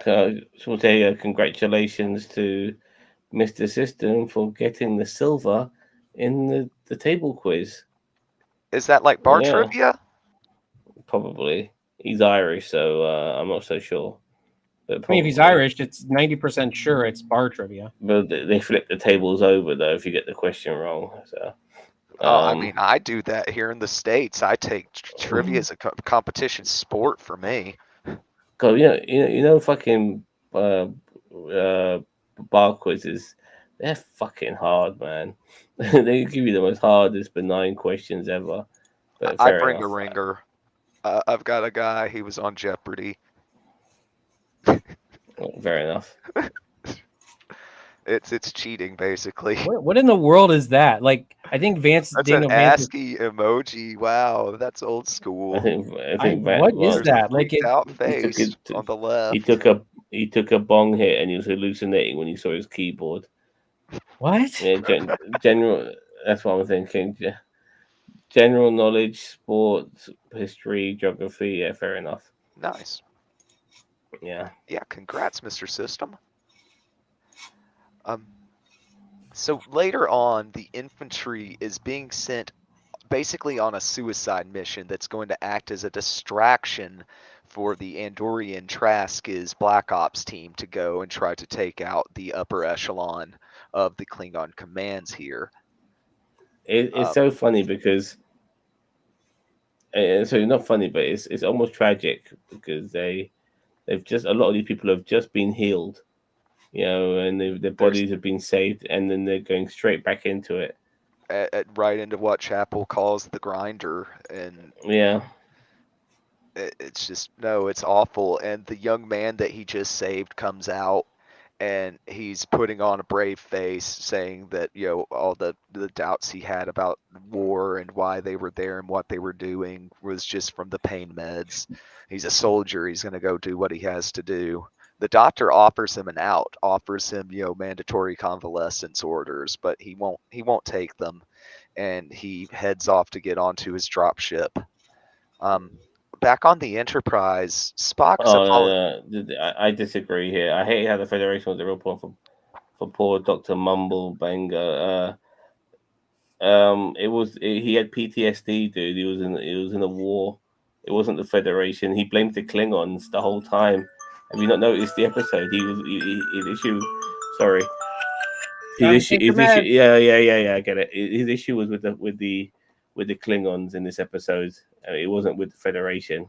So we'll say congratulations to Mr. System for getting the silver in the table quiz. Is that like bar Yeah, trivia? probably. He's Irish, so I'm not so sure. But I mean, if he's Irish, it's 90% sure it's bar trivia. But they flip the tables over though if you get the question wrong. So I mean, I do that here in the States. I take trivia as a competition sport for me. cause fucking bar quizzes. They're fucking hard, man. They give you the most hardest benign questions ever. But I fair bring enough. a ringer. I've got a guy. He was on Jeopardy. Fair enough. It's cheating basically. What in the world is that? Like, I think That's an Daniel Vance. ASCII emoji. Wow, that's old school. I think that What was is that? Like Freaked out he took face it. on the left. He took a bong hit and he was hallucinating when he saw his keyboard. what? Yeah, general. That's what I'm thinking. General knowledge, sports, history, geography. Yeah, fair enough. Nice. Yeah. Yeah, congrats, Mr. System. So later on, the infantry is being sent basically on a suicide mission that's going to act as a distraction for the Andorian Trask's Black Ops team to go and try to take out the upper echelon of the Klingon commands here. It's so funny because so not funny, but it's almost tragic because they've just a lot of these people have just been healed, and their bodies have been saved, and then they're going straight back into it. Right into what Chapel calls the grinder, and Yeah. it's just it's awful. And the young man that he just saved comes out, and he's putting on a brave face, saying that all the doubts he had about war and why they were there and what they were doing was just from the pain meds. He's a soldier. He's going to go do what he has to do. The doctor offers him an out, offers him mandatory convalescence orders, but he won't take them, and he heads off to get onto his drop ship. Back on the Enterprise, Spock's Oh no. I disagree here. I hate how the Federation was a real point for poor Doctor Mumblebanger. He had PTSD, dude. He was in a war. It wasn't the Federation. He blamed the Klingons the whole time. Have you not noticed the episode? His issue. Sorry. His issue. Yeah. I get it. His issue was with the Klingons in this episode. It wasn't with the Federation.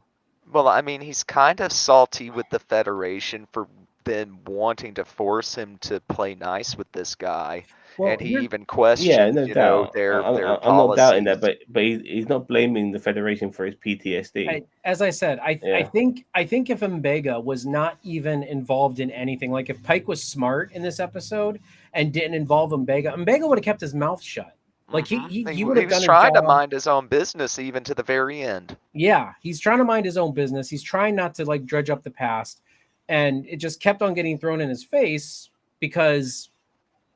Well, I mean, he's kind of salty with the Federation for then wanting to force him to play nice with this guy, Well, and he here's even questions, Yeah, no you know, doubt. their I'm not doubting policies. that, but he's not blaming the Federation for his PTSD. as I said, I Yeah. think if Mbega was not even involved in anything, like if Pike was smart in this episode and didn't involve Mbega would have kept his mouth shut. Like Mhm. he would have was done his trying to job. mind his own business even to the very end. Yeah, he's trying to mind his own business. He's trying not to like dredge up the past, and it just kept on getting thrown in his face because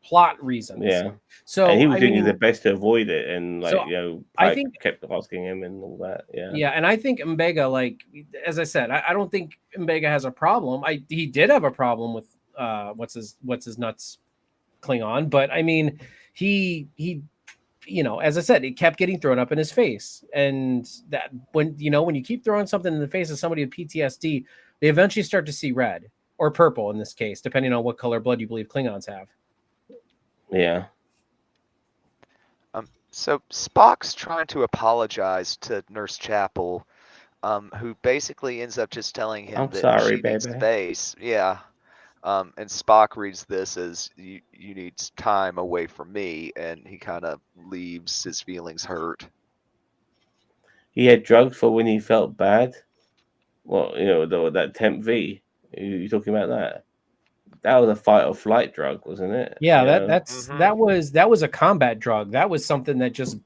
plot reasons. Yeah. So And he was I doing his mean, best to avoid it, and like so I Pike think kept asking him and all that. Yeah. yeah, and I think Mbega, like as I said, I don't think Mbega has a problem. He did have a problem with what's his nuts Klingon, but I mean he you know, as I said, it kept getting thrown up in his face. And that when you keep throwing something in the face of somebody with PTSD, they eventually start to see red or purple in this case, depending on what color blood you believe Klingons have. Yeah. So Spock's trying to apologize to Nurse Chapel, who basically ends up just telling him I'm that sorry, she needs baby. space. Yeah. And Spock reads this as you need time away from me, and he kind of leaves his feelings hurt. He had drugs for when he felt bad. Well, that Temp V. You talking about that? That was a fight or flight drug, wasn't it? Yeah, Mhm. that was a combat drug. That was something that just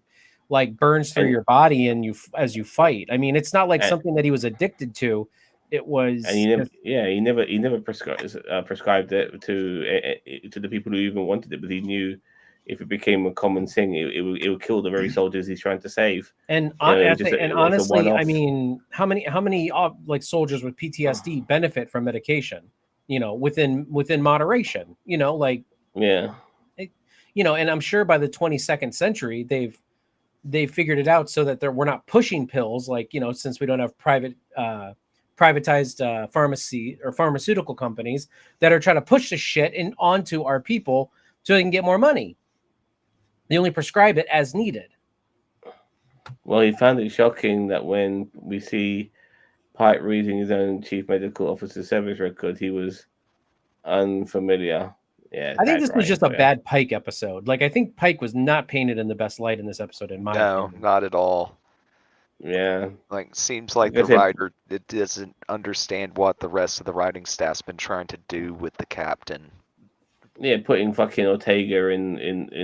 like burns through And your body and as you fight. I mean, it's not like and, something that he was addicted to. It was and he never prescribed it to the people who even wanted it, but he knew if it became a common thing, it would kill the very soldiers he's trying to save. And It was a honestly, I one-off. mean, how many like soldiers with PTSD benefit from medication? Within moderation. Yeah. And I'm sure by the 22nd century they've figured it out so that we're not pushing pills, like since we don't have privatized pharmacy or pharmaceutical companies that are trying to push the shit onto our people so they can get more money. They only prescribe it as needed. Well, he found it shocking that when we see Pike reading his own chief medical officer service record, he was unfamiliar. Yeah, I think bad this was writing, just a yeah. bad Pike episode. Like, I think Pike was not painted in the best light in this episode, in my opinion. not at all. Yeah. Like, seems like Like I the said- writer it doesn't understand what the rest of the writing staff's been trying to do with the captain. Yeah, putting fucking Ortega in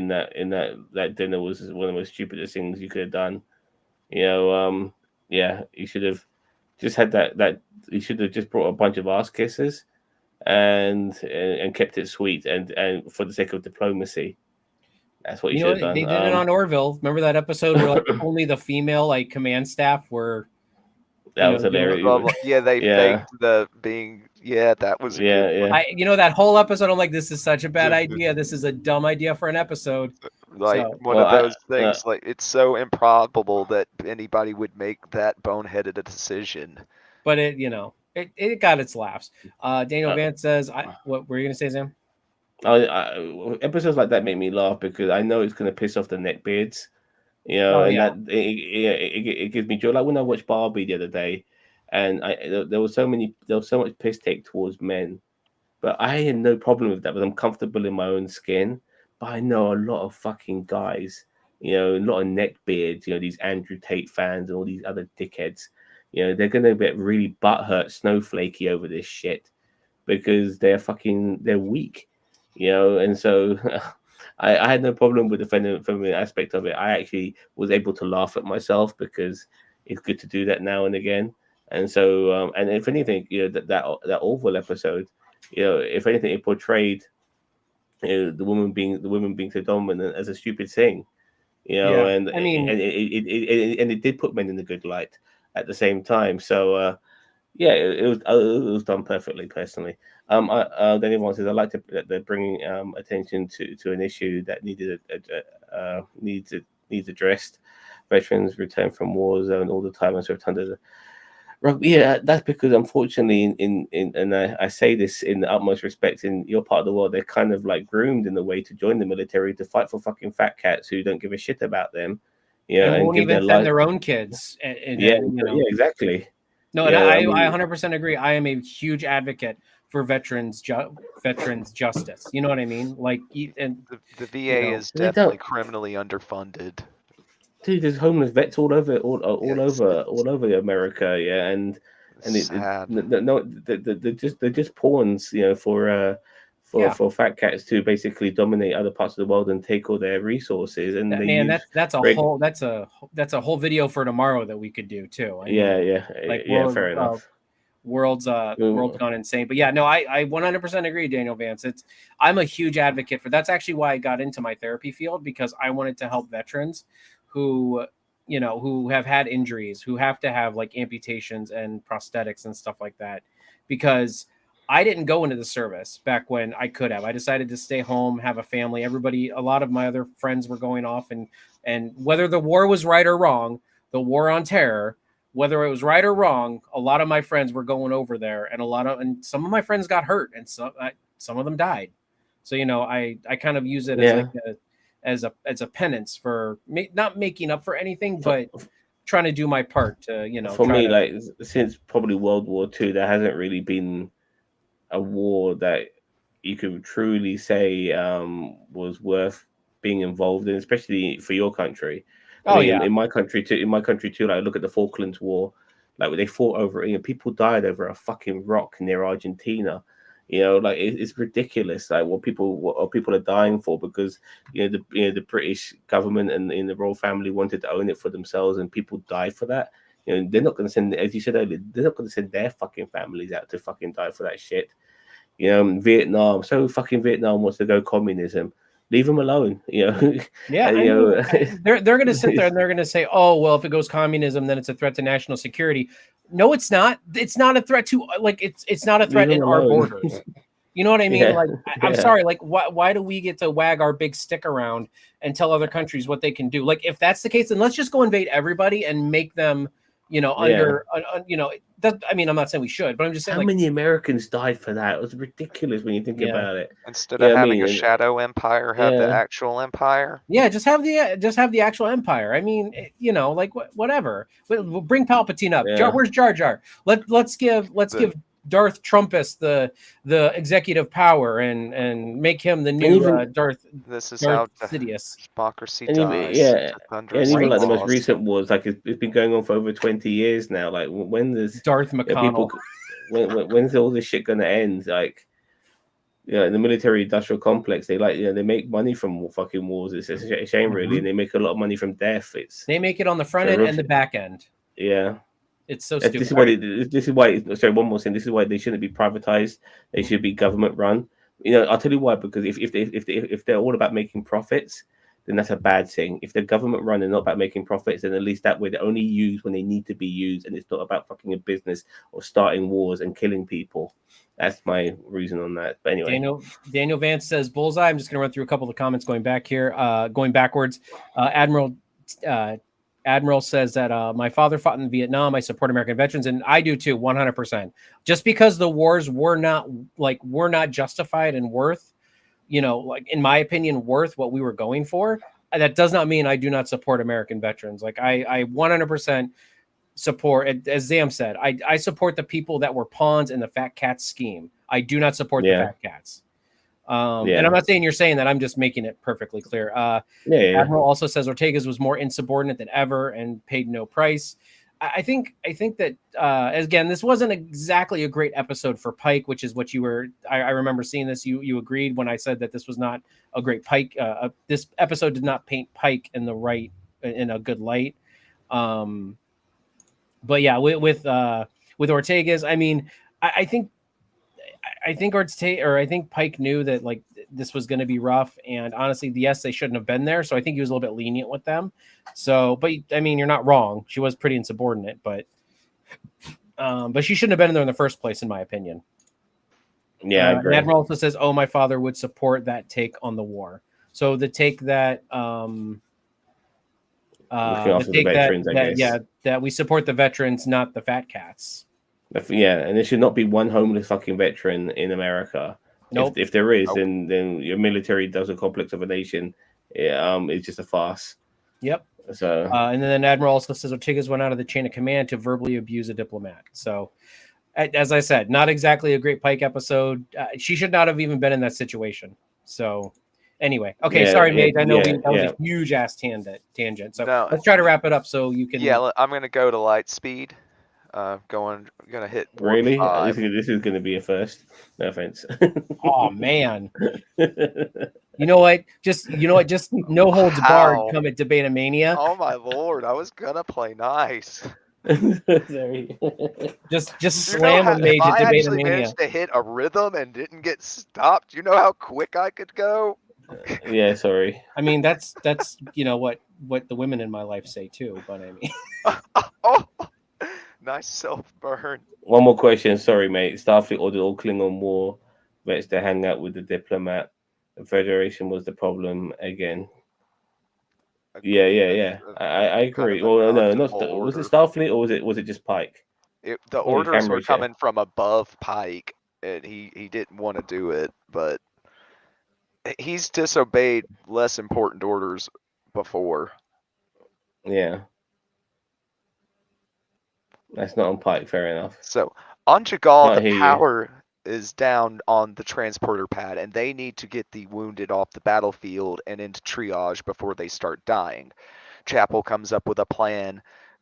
that dinner was one of the most stupidest things you could have done. Yeah, you should have just had that. You should have just brought a bunch of ass kisses, and kept it sweet and for the sake of diplomacy. That's what you should have done. They did it on Orville. Remember that episode where like only the female like command staff were. That was hilarious. Yeah, they faked the being. Yeah, that was a good one. Yeah. That whole episode, I'm like, this is such a bad idea. This is a dumb idea for an episode. Like one of those things. Like, it's so improbable that anybody would make that boneheaded a decision. But it got its laughs. Daniel Vance says, "What were you gonna say, Zam?" Episodes like that make me laugh because I know it's gonna piss off the neckbeards. That it gives me joy. Like when I watched Barbie the other day, and there was so much piss take towards men, but I had no problem with that. But I'm comfortable in my own skin. But I know a lot of fucking guys, a lot of neckbeards, these Andrew Tate fans and all these other dickheads, they're gonna get really butthurt, snowflakey over this shit because they're weak, and so. I had no problem with the feminine aspect of it. I actually was able to laugh at myself because it's good to do that now and again. And so, and if anything, that Orville episode, if anything, it portrayed the woman being so dominant as a stupid thing, and I mean, and it did put men in a good light at the same time. So, yeah, it was done perfectly. Personally, Daniel says, "I like to that they're bringing attention to an issue that needs addressed. Veterans return from war zone all the time and swept under the rug." Yeah, that's because unfortunately, and I say this in the utmost respect, in your part of the world, they're kind of like groomed in a way to join the military to fight for fucking fat cats who don't give a shit about them. and won't even send their own kids. Yeah, exactly. No, and I 100% agree. I am a huge advocate for veterans justice. You know what I mean? Like, and The VA is They definitely don't. criminally underfunded. Dude, there's homeless vets all over, It's all over America, yeah, and sad. no, they're just pawns, yeah, for fat cats to basically dominate other parts of the world and take all their resources, and they man, use that's a reg- whole video for tomorrow that we could do too. I mean, like yeah, fair enough. world's gone insane. But yeah, no, I 100% agree, Daniel Vance. I'm a huge advocate for that's actually why I got into my therapy field, because I wanted to help veterans who who have had injuries, who have to have like amputations and prosthetics and stuff like that, because I didn't go into the service back when I could have. I decided to stay home, have a family. A lot of my other friends were going off, and whether the war was right or wrong, the war on terror, whether it was right or wrong, a lot of my friends were going over there, and some of my friends got hurt, and some of them died. So I kind of use it as like as a penance for not making up for anything, but trying to do my part to For me, like since probably World War II, there hasn't really been a war that you could truly say was worth being involved in, especially for your country. In my country too. Like, look at the Falklands War. Like, they fought over, people died over a fucking rock near Argentina. Like, it's ridiculous. Like, what people are dying for, because the British government and the royal family wanted to own it for themselves, and people die for that. They're not going to send, as you said earlier, they're not going to send their fucking families out to fucking die for that shit. Vietnam. So fucking Vietnam wants to go communism. Leave them alone. Yeah, they're going to sit there and they're going to say, "Oh, well, if it goes communism, then it's a threat to national security." No, it's not. It's not a threat to it's not a threat in our borders. You know what I mean? Yeah. Like, I'm sorry. Like, why do we get to wag our big stick around and tell other countries what they can do? Like, if that's the case, then let's just go invade everybody and make them, under. I mean, I'm not saying we should, but I'm just saying. How many Americans died for that? It was ridiculous when you think about it. Instead of having a shadow empire, have the actual empire. Yeah, just have the actual empire. I mean, like whatever. We'll bring Palpatine up. Yeah. Where's Jar Jar? Let's give Darth Trumpus the executive power and make him the new Darth. This is Darth how Sidious. Democracy dies. And even like the most recent wars, like it's been going on for over 20 years now. Like, when there's Darth McConnell, when's all this shit gonna end? Like, in the military-industrial complex, they they make money from fucking wars. It's a shame, really, and they make a lot of money from death. They make it on the front end and the back end. Yeah. It's so stupid. This is why. Sorry, one more thing. This is why they shouldn't be privatized. They should be government run. I'll tell you why. Because if they're all about making profits, then that's a bad thing. If they're government run and not about making profits, then at least that way they're only used when they need to be used, and it's not about fucking a business or starting wars and killing people. That's my reason on that. But anyway, Daniel Vance says bullseye. I'm just going to run through a couple of comments going back here, going backwards. Admiral says that my father fought in Vietnam. I support American veterans, and I do too, 100%. Just because the wars were not justified and worth, like, in my opinion, worth what we were going for, that does not mean I do not support American veterans. Like, I 100% support, as Zam said, I support the people that were pawns in the fat cat scheme. I do not support the fat cats. And I'm not saying you're saying that. I'm just making it perfectly clear. Admiral also says Ortega's was more insubordinate than ever and paid no price. I think that again, this wasn't exactly a great episode for Pike, which is what you were. I remember seeing this. You agreed when I said that this was not a great Pike. This episode did not paint Pike in a good light. But yeah, with Ortega's, I mean, I think Pike knew that, like, this was going to be rough, and honestly, yes, they shouldn't have been there. So I think he was a little bit lenient with them. So, but I mean, you're not wrong. She was pretty insubordinate, but she shouldn't have been there in the first place, in my opinion. Yeah, I agree. Admiral also says, "Oh, my father would support that take on the war." So the take that that we support the veterans, not the fat cats. Yeah, and there should not be one homeless fucking veteran in America. Nope. If there is, then your military does a complex of a nation. It's just a farce. Yep. So and then Admiral also says Ortega's went out of the chain of command to verbally abuse a diplomat. So as I said, not exactly a great Pike episode. She should not have even been in that situation. So anyway, okay, sorry, Mage. I know that was a huge ass tangent. So No. let's try to wrap it up so you can. Yeah, I'm gonna go to light speed. Gonna hit warp Really? 5. This is gonna be a first. No offense. Oh man. You know what? Just no holds barred. Come at Debatamania. Oh my lord! I was gonna play nice. Sorry. Just slam a Mage at I actually Debatamania. managed to hit a rhythm and didn't get stopped. You know how quick I could go? Yeah, sorry. I mean, that's what the women in my life say too. But I mean, Oh, nice self burn. One more question. Sorry, mate. Starfleet ordered all Klingon war vets to hang out with the diplomat. The Federation was the problem again. Yeah. I agree. Well, no, was it Starfleet or was it just Pike? The orders were coming from above Pike, and he didn't want to do it, but he's disobeyed less important orders before. Yeah. That's not on Pike, fair enough. So, on Jagal, the power is down on the transporter pad, and they need to get the wounded off the battlefield and into triage before they start dying. Chapel comes up with a plan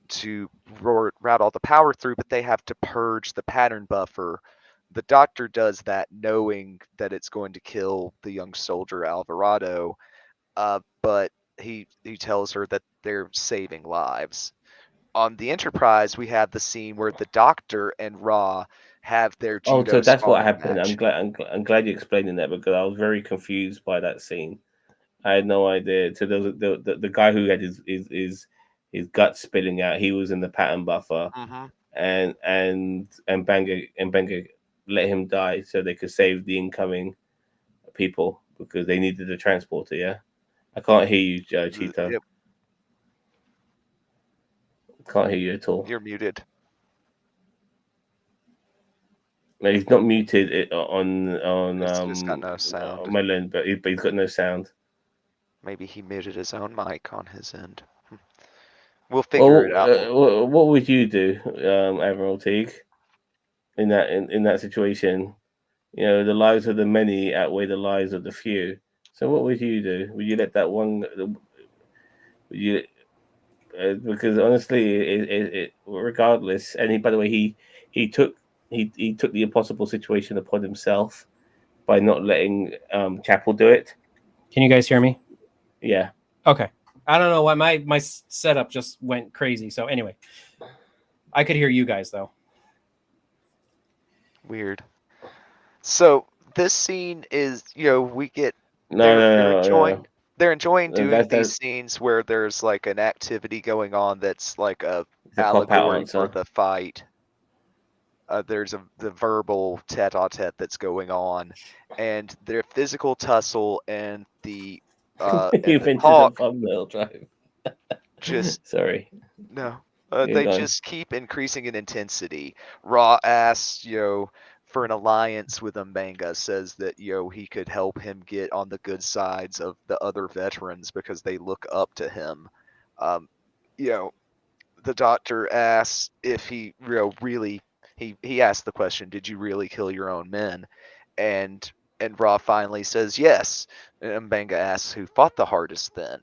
to route all the power through, but they have to purge the pattern buffer. The doctor does that knowing that it's going to kill the young soldier Alvarado, but he tells her that they're saving lives. On the Enterprise, we have the scene where the Doctor and Ra have their judo. Oh, so that's what happened. Match. I'm glad you're explaining that because I was very confused by that scene. I had no idea. So the guy who had his guts spilling out, he was in the pattern buffer, and Benga let him die so they could save the incoming people because they needed the transporter. Yeah, I can't hear you, Cheeto. Yep. Can't hear you at all. You're muted. No, he's not muted on He's got no sound. Melon, but he's got no sound. Maybe he muted his own mic on his end. We'll figure it out. What would you do, Admiral Teague, in that situation? You know, the lives of the many outweigh the lives of the few. So what would you do? Would you let that one? Would you? Because honestly, it regardless. And by the way, he took the impossible situation upon himself by not letting Chapel do it. Can you guys hear me? Yeah. Okay. I don't know why my setup just went crazy. So anyway, I could hear you guys though. Weird. So this scene is, we get they're enjoying doing these scenes where there's like an activity going on that's like a allegory for the fight. There's the verbal tete-a-tete that's going on, and their physical tussle and the talk. Thumbnail drive. Just sorry. No, they just keep increasing in intensity. Ra asks, for an alliance with M'Benga, says that he could help him get on the good sides of the other veterans because they look up to him. The doctor asks if he really he asked the question, did you really kill your own men? And Ra finally says yes. And M'Benga asks who fought the hardest then.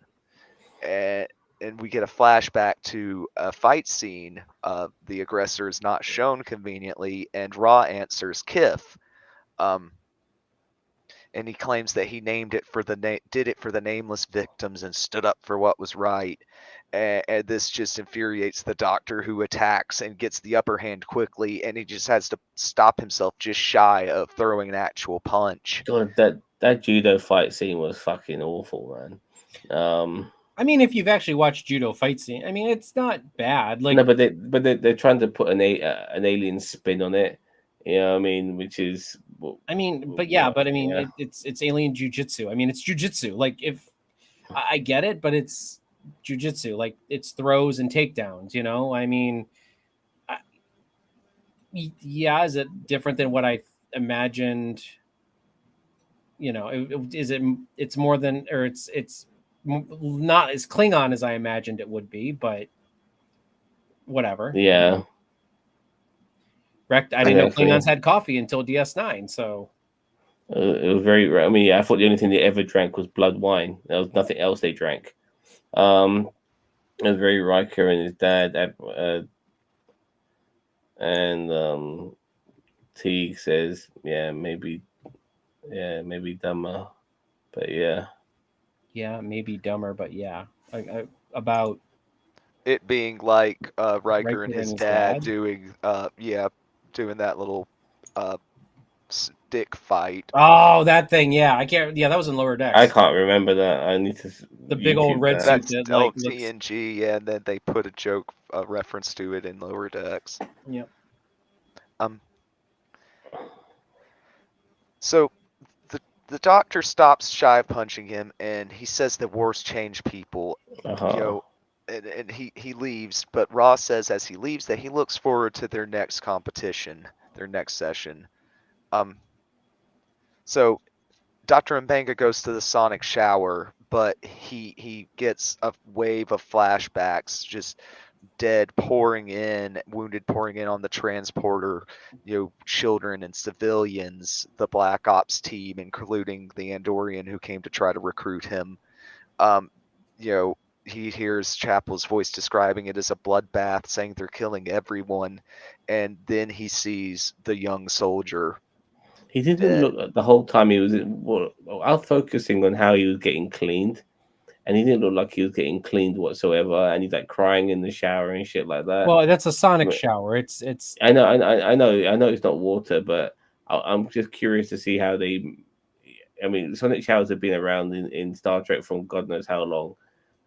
And we get a flashback to a fight scene. The aggressor is not shown conveniently, and Ra answers Kith. And he claims that he did it for the nameless victims and stood up for what was right. And this just infuriates the doctor, who attacks and gets the upper hand quickly, and he just has to stop himself just shy of throwing an actual punch. God, that judo fight scene was fucking awful, man. I mean, if you've actually watched judo fight scene, I mean, it's not bad. Like, no, but they're trying to put an alien spin on it. You know what I mean? Which is, it's alien jujitsu. I mean, it's jujitsu. Like, if I get it, but it's jujitsu. Like, it's throws and takedowns. I mean, is it different than what I imagined? It's more than, or it's not as Klingon as I imagined it would be, but whatever. Yeah. Wrecked. I didn't know Klingons had coffee until DS9. So it was very. I mean, I thought the only thing they ever drank was blood wine. There was nothing else they drank. It was very Riker and his dad, and Teague says, "Yeah, maybe dumber, but yeah." Yeah, maybe dumber, but yeah. About It being like Riker and Riker his and his dad dad? doing doing that little stick fight. Oh, that thing. Yeah, I can't. Yeah, that was in Lower Decks. I can't remember that. I need to The big old YouTube red that. suit That's that like looks. TNG, yeah, and then they put a joke reference to it in Lower Decks. Yep. So the Doctor stops shy punching him, and he says that wars change people. And he leaves. But Ross says as he leaves that he looks forward to their next competition, their next session. So Dr. M'Benga goes to the sonic shower, but he gets a wave of flashbacks, just dead wounded pouring in on the transporter, children and civilians, the Black Ops team, including the Andorian who came to try to recruit him. He hears Chapel's voice describing it as a bloodbath, saying they're killing everyone, and then he sees the young soldier. He didn't look the whole time. He was. I was focusing on how he was getting cleaned, and he didn't look like he was getting cleaned whatsoever. And he's like crying in the shower and shit like that. Well, that's a sonic shower. It's. I know it's not water, but I'm just curious to see how they. I mean, sonic showers have been around in Star Trek from God knows how long.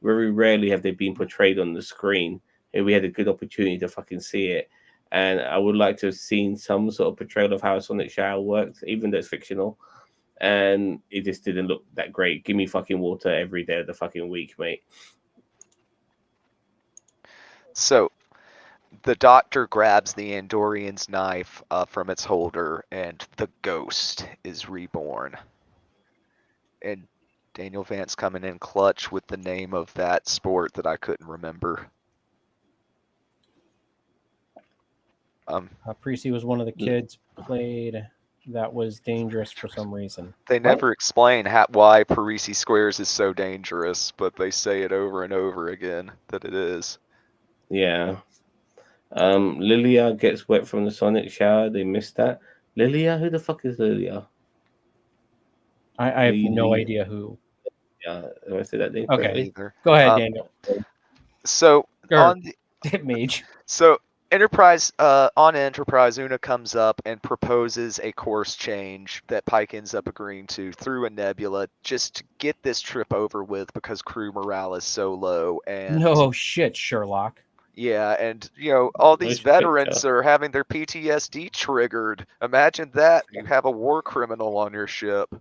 Very rarely have they been portrayed on the screen. And we had a good opportunity to fucking see it. And I would like to have seen some sort of portrayal of how a sonic shower works, even though it's fictional. And it just didn't look that great. Give me fucking water every day of the fucking week, mate. So the Doctor grabs the Andorian's knife from its holder, and the ghost is reborn. And Daniel Vance coming in clutch with the name of that sport that I couldn't remember. Precy was one of the kids played that was dangerous for some reason. They never explain why Parisi Squares is so dangerous, but they say it over and over again that it is. Yeah. Lilia gets wet from the sonic shower. They missed that. Lilia? Who the fuck is Lilia? I have no idea who. Yeah, I said that name. Okay, go ahead, Daniel. So on the Mage. So on Enterprise, Una comes up and proposes a course change that Pike ends up agreeing to through a nebula, just to get this trip over with because crew morale is so low. And no shit, Sherlock. Yeah, and all these veterans are having their PTSD triggered. Imagine that. You have a war criminal on your ship.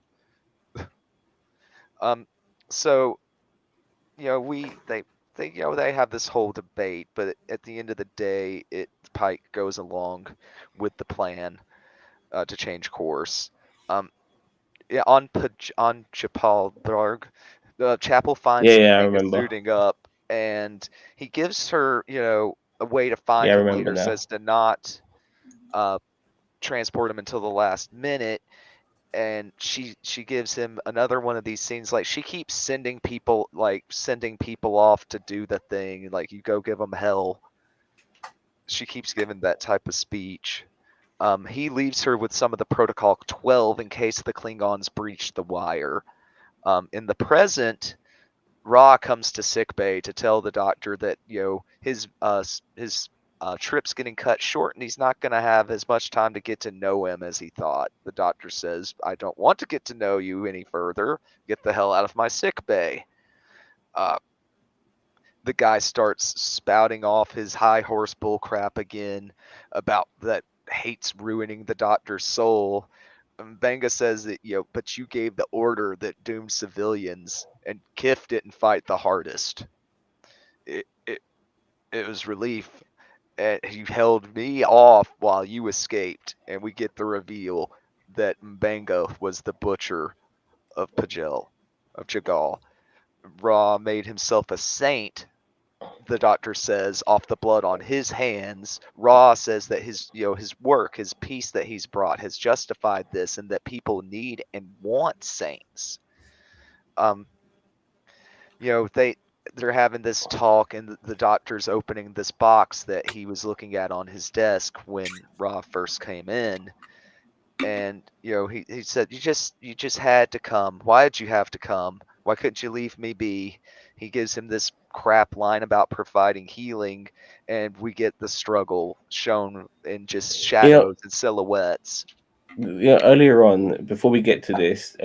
So they have this whole debate, but at the end of the day, Pike goes along with the plan to change course. On Chapaldarg, Chapel finds M'Benga suiting up, and he gives her a way to find him later. Says to not transport him until the last minute. And she gives him another one of these scenes. Like, she keeps sending people off to do the thing, like, you go give them hell. She keeps giving that type of speech. He leaves her with some of the Protocol 12 in case the Klingons breach the wire. In the present, Ra comes to sickbay to tell the Doctor that his trip's getting cut short, and he's not going to have as much time to get to know him as he thought. The Doctor says, "I don't want to get to know you any further. Get the hell out of my sick bay." The guy starts spouting off his high horse bullcrap again about that hate's ruining the Doctor's soul. M'Benga says that, but you gave the order that doomed civilians, and Kif didn't fight the hardest. It was relief. You held me off while you escaped, and we get the reveal that M'Benga was the butcher of Jagal. Ra made himself a saint the doctor says, off the blood on his hands. Ra says that his work, his peace that he's brought has justified this, and that people need and want saints. They're having this talk, and the doctor's opening this box that he was looking at on his desk when Ra first came in. And he said, you just had to come. Why did you have to come? Why couldn't you leave me be? He gives him this crap line about providing healing, and we get the struggle shown in just shadows and silhouettes. Earlier on, before we get to this,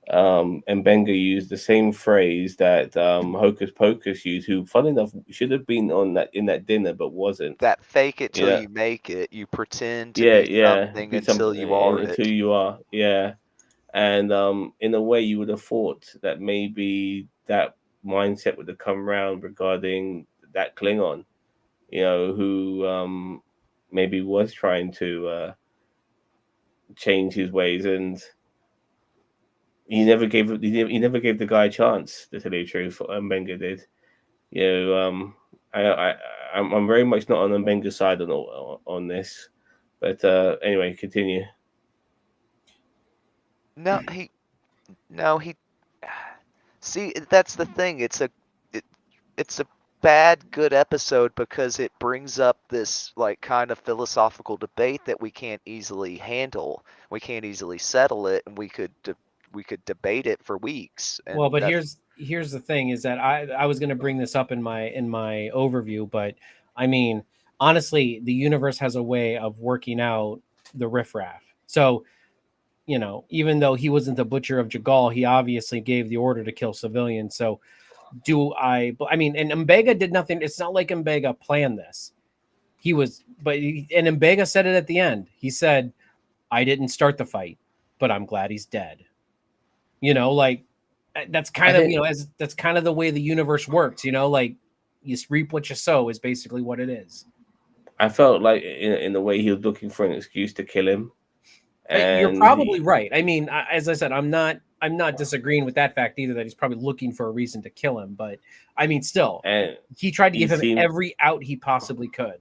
Mbenga used the same phrase that Hocus Pocus used, who, fun enough, should have been in that dinner but wasn't. That fake it till you make it. You pretend to be something until you are it. Until you are, yeah. And in a way, you would have thought that maybe that mindset would have come around regarding that Klingon, who maybe was trying to change his ways, and he never gave the guy a chance, to tell you the truth. Mbenga did. I'm very much not on Mbenga's side on this, but anyway, continue. No, he. See, that's the thing. It's a bad good episode because it brings up this like kind of philosophical debate that we can't easily handle. We can't easily settle it, and we could debate it for weeks. Well, but here's the thing: is that I was going to bring this up in my overview, but I mean, honestly, the universe has a way of working out the riffraff. So, even though he wasn't the butcher of Jagal, he obviously gave the order to kill civilians. So, and Mbenga did nothing. It's not like Mbenga planned this. And Mbenga said it at the end. He said, "I didn't start the fight, but I'm glad he's dead." That's kind of that's kind of the way the universe works. Like you reap what you sow is basically what it is. I felt like in the way he was looking for an excuse to kill him. You're probably right. I mean, as I said, I'm not disagreeing with that fact either, that he's probably looking for a reason to kill him. But I mean, still, he tried to give him every out he possibly could.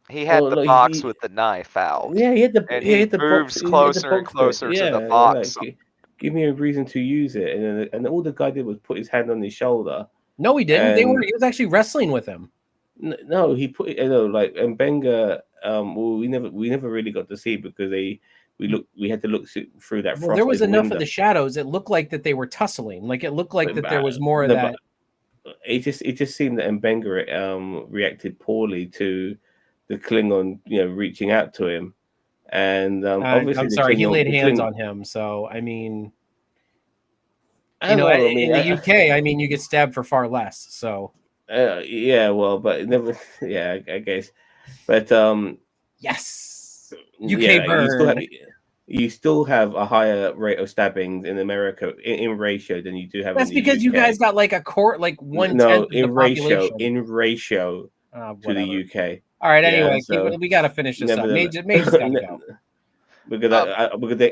He had the box with the knife out. Yeah, he had the moves box, closer and closer to the box. Give me a reason to use it, and all the guy did was put his hand on his shoulder. No, he didn't. He was actually wrestling with him. No, he put like Mbenga. We never really got to see because we had to look through that. Well, there was enough of the shadows. It looked like that they were tussling. Like it looked like that there was more of that. It just seemed that Mbenga reacted poorly to the Klingon, reaching out to him, and obviously, I'm sorry, he laid hands on him. So I mean, in the UK, I mean, you get stabbed for far less. So yeah, well, but never, yeah, I guess, but yes, UK burn. You still have a higher rate of stabbings in America in ratio than you do have. That's in the because UK. You guys got like a court, like 1/10 of the population. In ratio to the UK. All right. Anyway, we got to finish this up. Mage's got to go. Because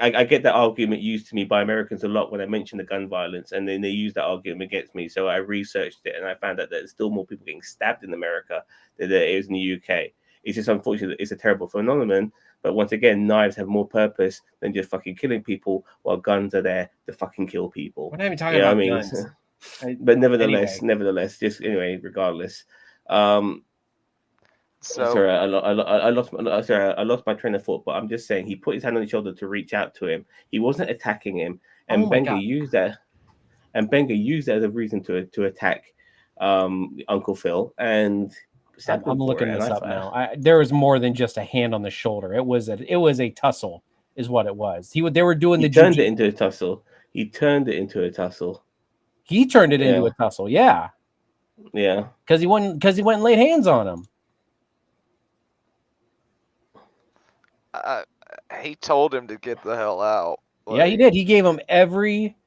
I get that argument used to me by Americans a lot when I mention the gun violence, and then they use that argument against me. So I researched it, and I found out that there's still more people getting stabbed in America than there is in the UK. It's just unfortunate. It's a terrible phenomenon. But once again, knives have more purpose than just fucking killing people, while guns are there to fucking kill people. We're not even talking about guns. But nevertheless, just anyway, regardless. Sorry, I lost my train of thought. But I'm just saying, he put his hand on his shoulder to reach out to him. He wasn't attacking him, and Mbenga used that. And Mbenga used that as a reason to attack Uncle Phil. And I'm looking this up now. There was more than just a hand on the shoulder. It was a tussle, is what it was. They were doing He turned it into a tussle. He turned it into a tussle. He turned it into a tussle. Yeah. Yeah. Because he went and laid hands on him. He told him to get the hell out. Yeah, he did. He gave him every.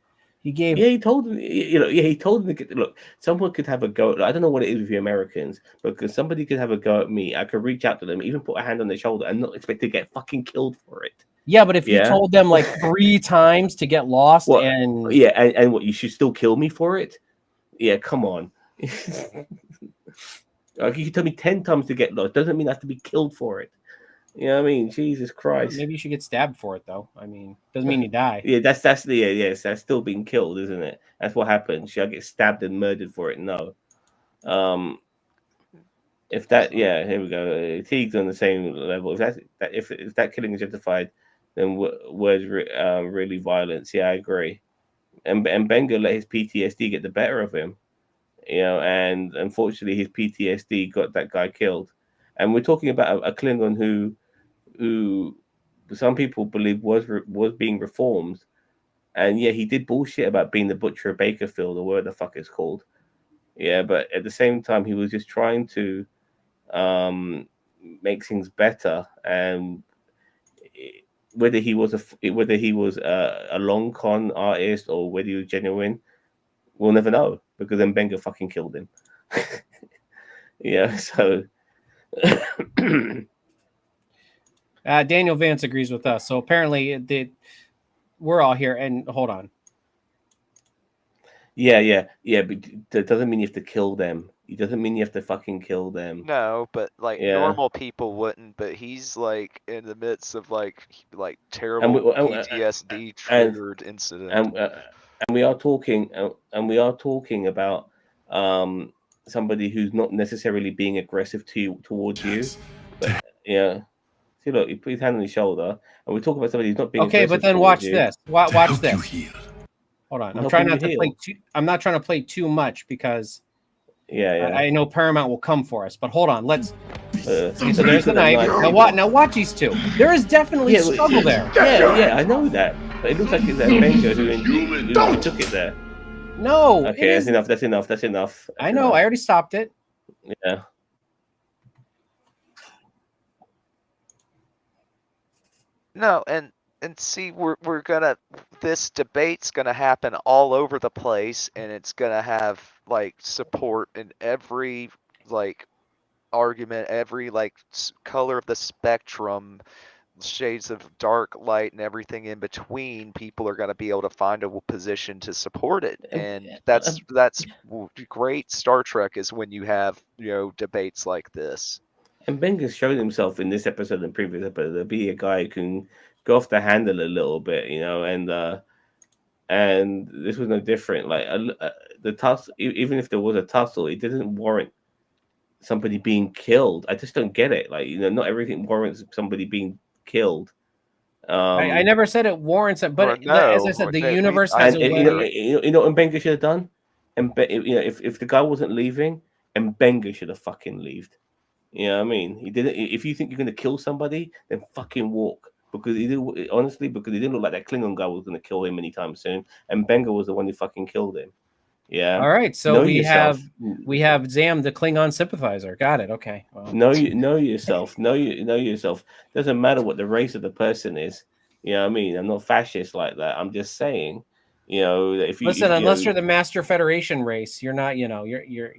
He told him. He told him to get. Look, someone could have a go. I don't know what it is with you Americans, but because somebody could have a go at me, I could reach out to them, even put a hand on their shoulder, and not expect to get fucking killed for it. Yeah, but if you told them like 3 times to get lost, and what, you should still kill me for it? Yeah, come on. Like, you can tell me 10 times to get lost. Doesn't mean I have to be killed for it. You know what I mean? Jesus Christ. Maybe you should get stabbed for it, though. I mean, doesn't mean you die. Yeah, that's yes, that's still being killed, isn't it? That's what happens. Should I get stabbed and murdered for it? No. If that, yeah, here we go. Teague's on the same level. If that killing is justified, then words really violence. Yeah, I agree. And Benga let his PTSD get the better of him, and unfortunately his PTSD got that guy killed. And we're talking about a Klingon who some people believe was being reformed, and yeah, he did bullshit about being the butcher of Bakerfield or whatever the fuck it's called. Yeah, but at the same time, he was just trying to make things better, and whether he was a long con artist or whether he was genuine, we'll never know, because then Benga fucking killed him. Yeah, so Daniel Vance agrees with us. So apparently, we're all here. And hold on. Yeah. But that doesn't mean you have to kill them. It doesn't mean you have to fucking kill them. No, but like normal people wouldn't. But he's like in the midst of like terrible PTSD triggered incident. And we are talking about somebody who's not necessarily being aggressive towards you, but yeah. See, look, he put his hand on his shoulder, and we talk about somebody who's not being okay. But then watch this. Watch this. Hold on. I'm trying not to play. I'm not trying to play too much because I know Paramount will come for us. But hold on. Let's. So there's the knife. Now watch these two. There is definitely a struggle there. Yeah, I know that. But it looks like it's that Benga who took it there. No. Okay, that's enough. I know. I already stopped it. Yeah. No, and see, this debate's gonna happen all over the place, and it's gonna have like support in every like argument, every like color of the spectrum, shades of dark, light, and everything in between. People are gonna be able to find a position to support it, and that's great. Star Trek is when you have debates like this. And Benga's shown himself in this episode and previous episode to be a guy who can go off the handle a little bit, and this was no different. Like the tussle, even if there was a tussle, it didn't warrant somebody being killed. I just don't get it. Like, not everything warrants somebody being killed. I never said it warrants it, but as I said, the universe has a way. You know what Benga should have done? And if the guy wasn't leaving, and Benga should have fucking left. You know what I mean? He didn't. If you think you're gonna kill somebody, then fucking walk. Because he didn't look like that Klingon guy was gonna kill him anytime soon. And Benga was the one who fucking killed him. Yeah. All right. So we have Zam, the Klingon sympathizer. Got it. Okay. Well. Know yourself. Know yourself. Doesn't matter what the race of the person is. You know what I mean? I'm not fascist like that. I'm just saying. If you listen, unless you're the Master Federation race, you're not. You're.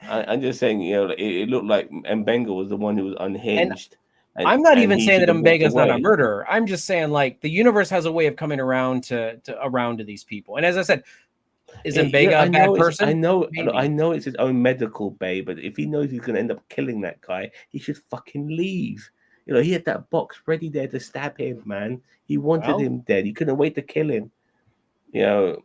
I'm just saying, it looked like Mbenga was the one who was unhinged. And I'm not even saying that Mbenga's not a murderer. I'm just saying, like, the universe has a way of coming around to these people. And as I said, is Mbenga a bad person? I know it's his own medical bay, but if he knows he's going to end up killing that guy, he should fucking leave. He had that box ready there to stab him, man. He wanted him dead. He couldn't wait to kill him. And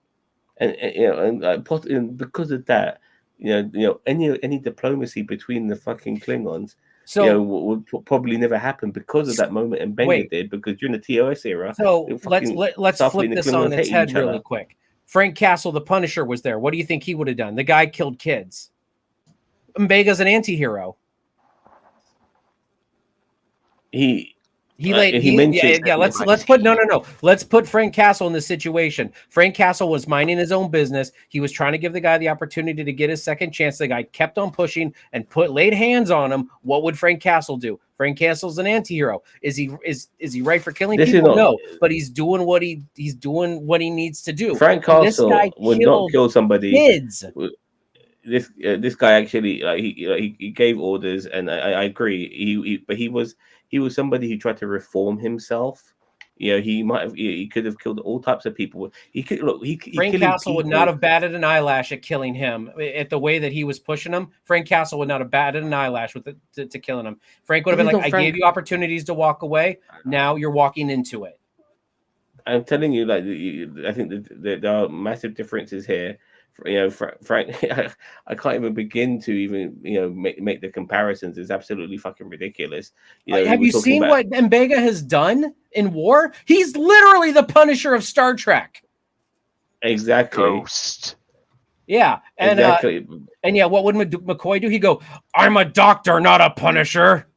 because of that. Any diplomacy between the fucking Klingons, would probably never happen because of that moment. And Benga did, because during the TOS era. So let's flip this on its head really quick. Frank Castle, the Punisher, was there. What do you think he would have done? The guy killed kids. Mbenga's an anti-hero. Let's put Frank Castle in this situation. Frank Castle was minding his own business. He was trying to give the guy the opportunity to get his second chance. The guy kept on pushing and laid hands on him. What would Frank Castle do? Frank Castle's an anti-hero. Is he right for killing people? No, but he's doing what he needs to do. Frank Castle would not kill somebody. Kids. This guy actually he gave orders, and I agree. He was somebody who tried to reform himself. You know, he could have killed all types of people. He could look. He Frank killing Castle would people. not have batted an eyelash at killing him. At the way that he was pushing him, Frank Castle would not have batted an eyelash with to killing him. Frank would have been like, "I gave you opportunities to walk away. Now you're walking into it." I'm telling you, like, I think there are massive differences here. You know, Frank, I can't even begin to even make the comparisons. It's absolutely fucking ridiculous. You know, have you seen what M'Benga has done in war? He's literally the Punisher of Star Trek. Exactly. Ghost. Yeah, and exactly. And yeah, what would McCoy do? He'd go, "I'm a doctor, not a Punisher."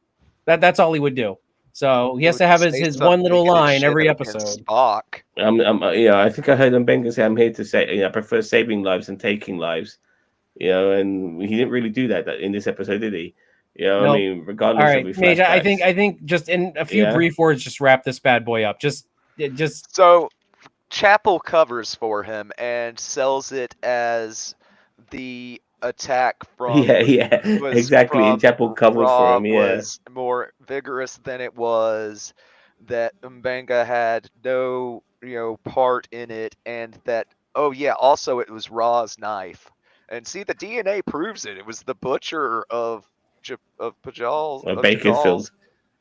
That's all he would do. So he has to have his one little line every episode. Spock. I think I heard M'Benga say, "I'm here to say, I prefer saving lives and taking lives." You know, and he didn't really do that in this episode, did he? You know, nope. I mean, regardless all right, of his Mage, I think just in a few brief words, just wrap this bad boy up. Just so Chapel covers for him and sells it as the attack from exactly. And Chapel covers for him. Yeah, was more vigorous than it was. That M'Benga had no part in it, and that also it was Ra's knife. And see, the DNA proves it. It was the butcher of Pajal. Bakersfield.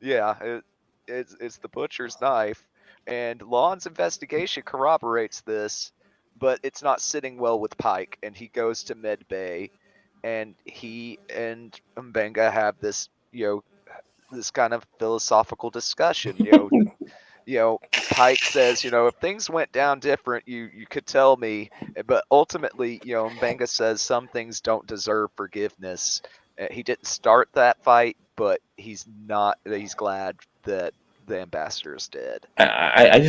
Yeah, it's the butcher's knife. And Lon's investigation corroborates this, but it's not sitting well with Pike, and he goes to Med Bay, and he and M'Benga have this, this kind of philosophical discussion. Pike says, if things went down different, you could tell me, but ultimately, M'Benga says some things don't deserve forgiveness. He didn't start that fight, but he's glad that the ambassador's dead. I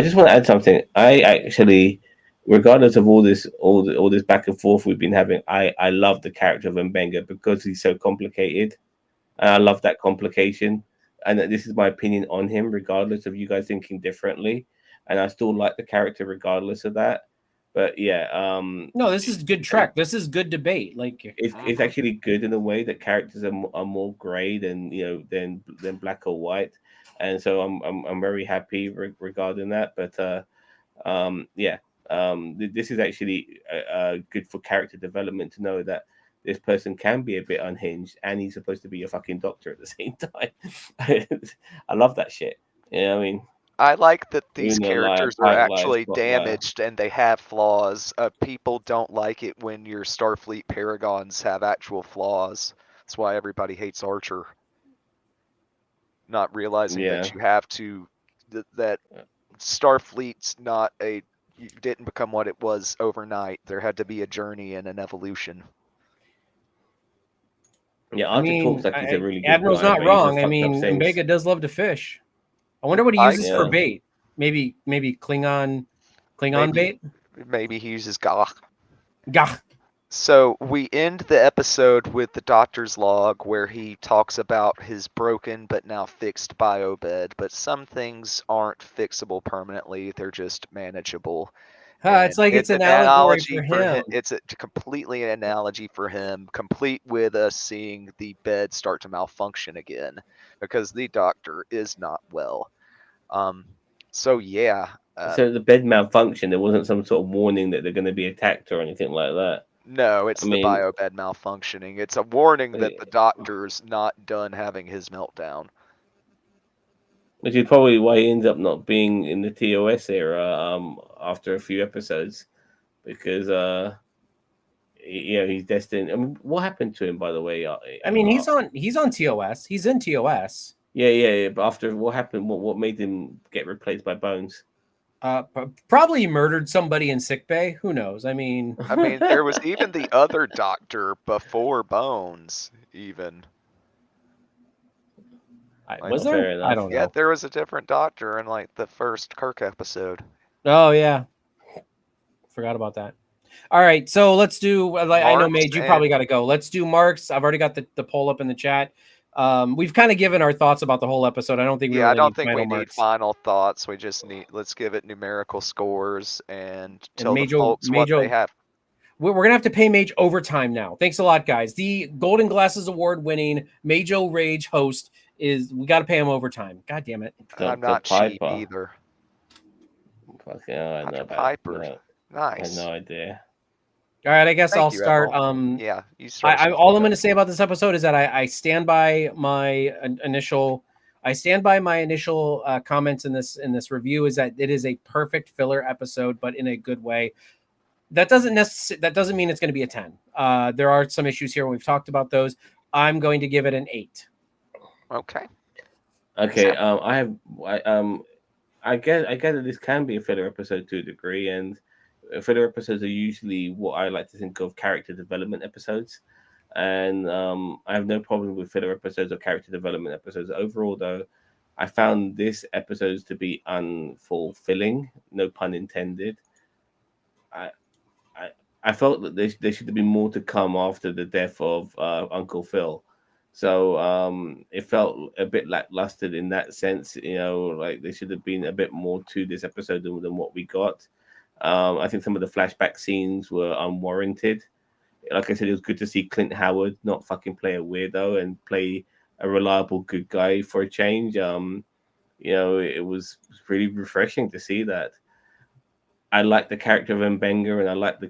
just want to add something. I actually, regardless of all this back and forth we've been having, I love the character of M'Benga because he's so complicated, and I love that complication. And this is my opinion on him, regardless of you guys thinking differently. And I still like the character regardless of that. But yeah, no, this is good track. This is good debate. Like it's actually good in a way that characters are more grey than than black or white. And so I'm very happy regarding that. But this is actually good for character development to know that this person can be a bit unhinged and he's supposed to be a fucking doctor at the same time. I love that shit. I mean, I like that these characters are actually damaged and they have flaws. People don't like it when your Starfleet paragons have actual flaws. That's why everybody hates Archer. Not realizing that you have to, that Starfleet's not didn't become what it was overnight. There had to be a journey and an evolution. Yeah, Archer talks like he's a really good Admiral's guy, not wrong. I mean, M'Benga does love to fish. I wonder what he uses for bait. Maybe Klingon bait. Maybe he uses Gah. Gah. So we end the episode with the doctor's log where he talks about his broken but now fixed biobed, but some things aren't fixable permanently. They're just manageable. It's like it's an analogy for him. It's completely an analogy for him, complete with us seeing the bed start to malfunction again because the doctor is not well. So yeah. So the bed malfunctioned. There wasn't some sort of warning that they're going to be attacked or anything like that. No, it's the biobed malfunctioning. It's a warning that the doctor's not done having his meltdown. Which is probably why he ends up not being in the TOS era after a few episodes, because he's destined. I mean, what happened to him, by the way? I mean, he's on TOS. He's in TOS. Yeah. But after what happened, what made him get replaced by Bones? Probably he murdered somebody in sickbay. Who knows? I mean, there was even the other doctor before Bones, even. Was there? I don't know. Yeah, there was a different doctor in like the first Kirk episode. Oh yeah, forgot about that. All right, so let's do. I know, Mage, you probably got to go. Let's do marks. I've already got the poll up in the chat. We've kind of given our thoughts about the whole episode. I don't think we need final thoughts. We just let's give it numerical scores and tell the folks what they have. We're gonna have to pay Mage overtime now. Thanks a lot, guys. The Golden Glasses Award winning Mage Rage host we got to pay him overtime. God damn it! I'm not cheap either. Fucking hell, I Dr. know about Piper. no, I had Nice. no idea. All right, I guess Thank I'll you, start. Admiral. Yeah, you start. I Since all you I'm know. going to say about this episode is that I stand by my initial. I stand by my initial comments in this review. Is that it is a perfect filler episode, but in a good way. That doesn't mean it's going to be a 10. There are some issues here. We've talked about those. I'm going to give it an 8. Okay. Okay, Sam. I get that this can be a filler episode to a degree, and filler episodes are usually what I like to think of character development episodes. And I have no problem with filler episodes or character development episodes. Overall, though, I found this episodes to be unfulfilling. No pun intended. I I, I felt that there should have been more to come after the death of Uncle Phil. So it felt a bit lackluster in that sense. You know, like there should have been a bit more to this episode than what we got. I think some of the flashback scenes were unwarranted. Like I said, it was good to see Clint Howard not fucking play a weirdo and play a reliable good guy for a change. You know, it was really refreshing to see that. I like the character of Mbenga and I like the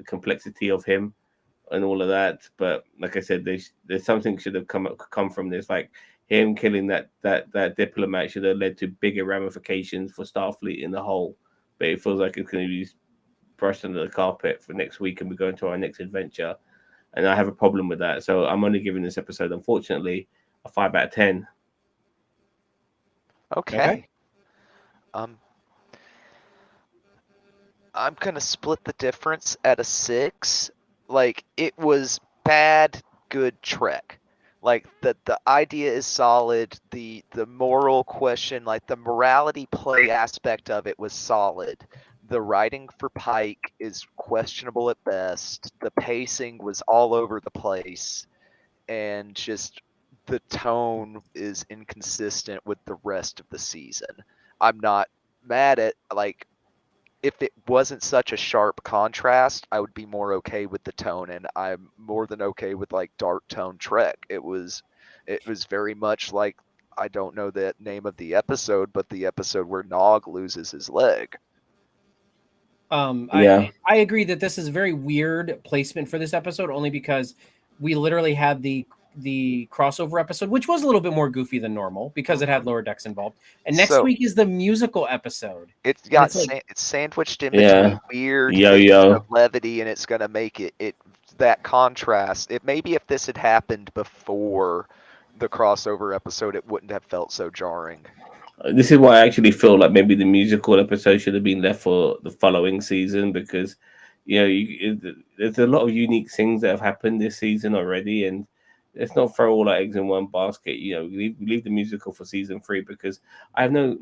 complexity of him and all of that. But like I said, there's something should have come from this. Like him killing that diplomat should have led to bigger ramifications for Starfleet in the whole. But it feels like it's going to be brushed under the carpet for next week, and we go into our next adventure. And I have a problem with that. So I'm only giving this episode, unfortunately, a 5 out of 10. Okay. Um, I'm gonna split the difference at a 6. Like it was bad, good Trek. Like the idea is solid. The moral question, like the morality play aspect of it was solid. The writing for Pike is questionable at best. The pacing was all over the place, and just the tone is inconsistent with the rest of the season. I'm not mad at like if it wasn't such a sharp contrast, I would be more okay with the tone, and I'm more than okay with like dark tone Trek. It was very much like I don't know the name of the episode, but the episode where Nog loses his leg. Yeah. I agree that this is very weird placement for this episode, only because we literally had the crossover episode, which was a little bit more goofy than normal because it had lower decks involved. And next So week is the musical episode. it's And got it's like, it's sandwiched in Yeah. between weird Yo hints of yo. levity, and it's gonna make it that contrast. It maybe if this had happened before the crossover episode, it wouldn't have felt so jarring. This is why I actually feel like maybe the musical episode should have been left for the following season because, you know, there's a lot of unique things that have happened this season already, and let's not throw all our eggs in one basket. You know, leave the musical for season 3 because I have no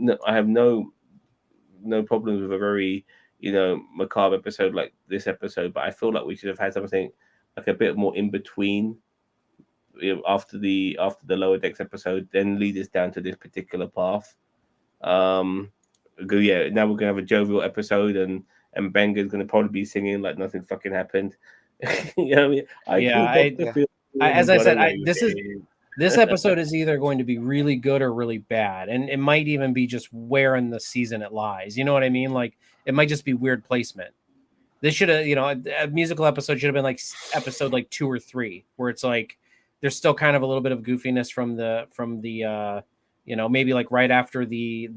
problems with a very macabre episode like this episode, but I feel like we should have had something like a bit more in between, after the lower decks episode, then lead us down to this particular path. Um, yeah, now we're gonna have a jovial episode, and Benga's gonna probably be singing like nothing fucking happened. You know what I mean? I yeah, killed Doctor Yeah. Phil. as I Got said, away with it. this episode is either going to be really good or really bad, and it might even be just where in the season it lies. You know what I mean? Like it might just be weird placement. This should have, a musical episode should have been like episode like 2 or 3, where it's like there's still kind of a little bit of goofiness from the maybe like right after the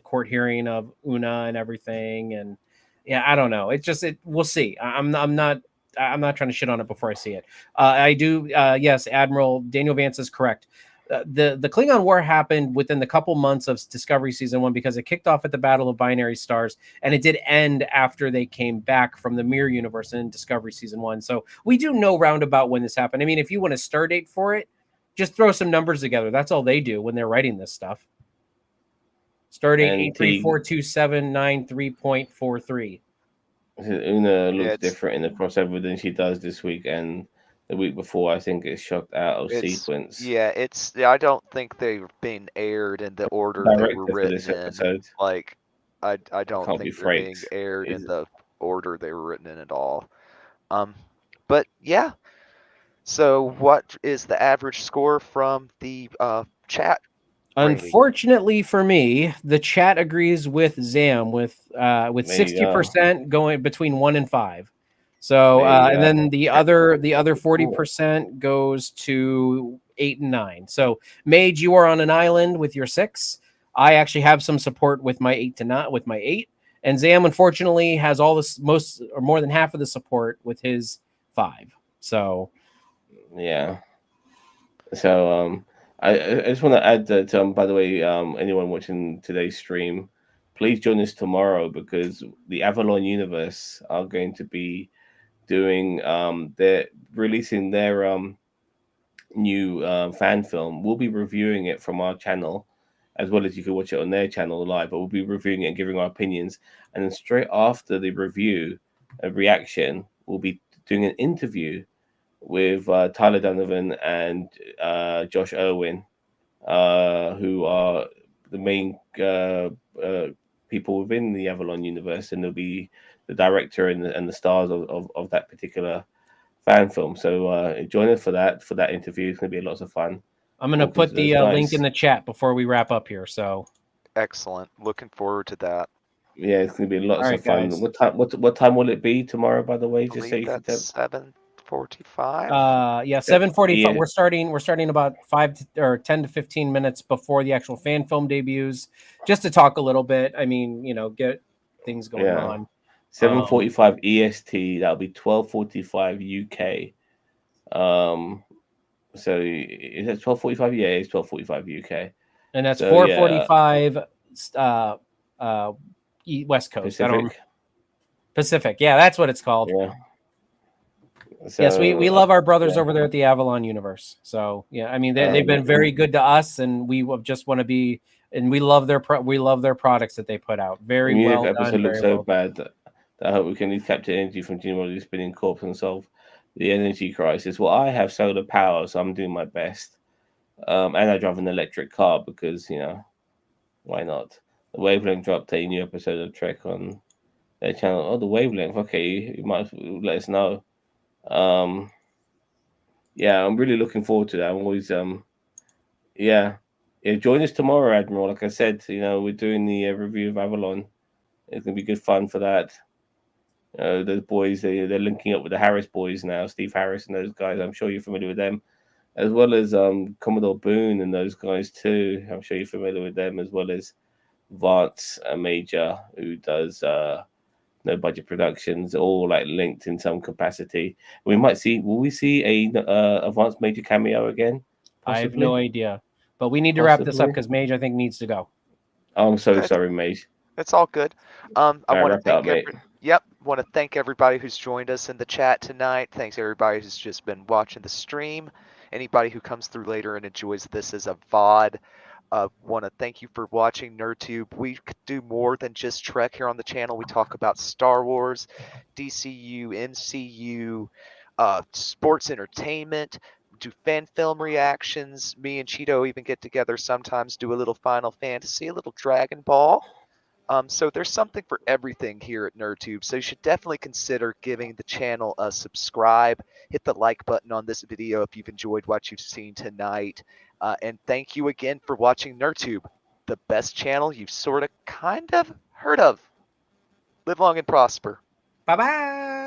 court hearing of Una and everything, and yeah, I don't know. It's just we'll see. I'm not trying to shit on it before I see it. I do. Yes, Admiral Daniel Vance is correct. The Klingon War happened within the couple months of Discovery season 1 because it kicked off at the Battle of Binary Stars, and it did end after they came back from the Mirror Universe in Discovery season 1. So we do know roundabout when this happened. I mean, if you want a star date for it, just throw some numbers together. That's all they do when they're writing this stuff. Stardate And T 834279.3.43. Una Yeah, looks different in the crossover than she does this week, and the week before I think it's shot out of sequence. I don't think they've been aired in the order they were Director for written this in. episode Like I don't can't be think they're being Frakes. aired in Is the order they were written in at all. But yeah. So what is the average score from the chat? Brady. Unfortunately for me, the chat agrees with Zam with There you go. 60% going between 1 and 5. So There you and go. then the other 40% goes to 8 and 9. So Mage, you are on an island with your 6. I actually have some support with my 8 to 9 with my 8. And Zam unfortunately has all this most or more than half of the support with his 5. So Yeah. So I just want to add that by the way, anyone watching today's stream, please join us tomorrow because the Avalon Universe are going to be doing they're releasing their new fan film. We'll be reviewing it from our channel as well as you can watch it on their channel live, but we'll be reviewing it and giving our opinions. And then straight after the review and reaction, we'll be doing an interview with Tyler Donovan and Josh Irwin, who are the main people within the Avalon universe, and they'll be the director and the stars of that particular fan film. So join us for that interview. It's going to be lots of fun. I'm going to Talking put to those the link guys. in the chat before we wrap up here. So Excellent. Looking forward to that. Yeah, it's going to be lots All right, of fun. guys. What time will it be tomorrow? By the way, I just so believe you can that's tell. 7:45. Yeah, 7:45. Yeah. We're starting about 10 to 15 minutes before the actual fan film debuts, just to talk a little bit. I mean, get things going Yeah. on. 7:45 EST. That'll be 12:45 UK. So is that 12:45? Yeah, it's 12:45 UK. And that's So, 4:45 West Coast. Pacific. Pacific. Yeah, that's what it's called. Yeah. So, Yes, we love our brothers yeah. over there at the Avalon Universe. So yeah, I mean they've been yeah. very good to us, and we just want to be, and we love their products that they put out. Very The well music done. episode looks Very so well. bad that I hope we can at least capture energy from generally spinning corpse and solve the energy crisis. Well, I have solar power, so I'm doing my best. And I drive an electric car because why not? The Wavelength dropped a new episode of Trek on their channel. Oh, the Wavelength. Okay, you might let us know. Yeah, I'm really looking forward to that. I'm always yeah. Join us tomorrow, Admiral. Like I said, we're doing the review of Avalon. It's gonna be good fun for that. Those boys, they're linking up with the Harris boys now, Steve Harris and those guys. I'm sure you're familiar with them, as well as Commodore Boone and those guys too. I'm sure you're familiar with them, as well as Vance Major, who does No Budget Productions, all like linked in some capacity. Will we see a Vance Major cameo again? I have Possibly? no idea, but we need to wrap this up because Mage I think needs to go. Oh, I'm so sorry, Mage. It's all good. I want to thank mate. want to thank everybody who's joined us in the chat tonight. Thanks everybody who's just been watching the stream. Anybody who comes through later and enjoys this as a VOD. Want to thank you for watching NerdTube. We could do more than just Trek here on the channel. We talk about Star Wars, DCU, MCU, sports entertainment, do fan film reactions. Me and Cheeto even get together sometimes, do a little Final Fantasy, a little Dragon Ball. So there's something for everything here at NerdTube. So you should definitely consider giving the channel a subscribe. Hit the like button on this video if you've enjoyed what you've seen tonight. And thank you again for watching NerdTube, the best channel you've sort of kind of heard of. Live long and prosper. Bye bye.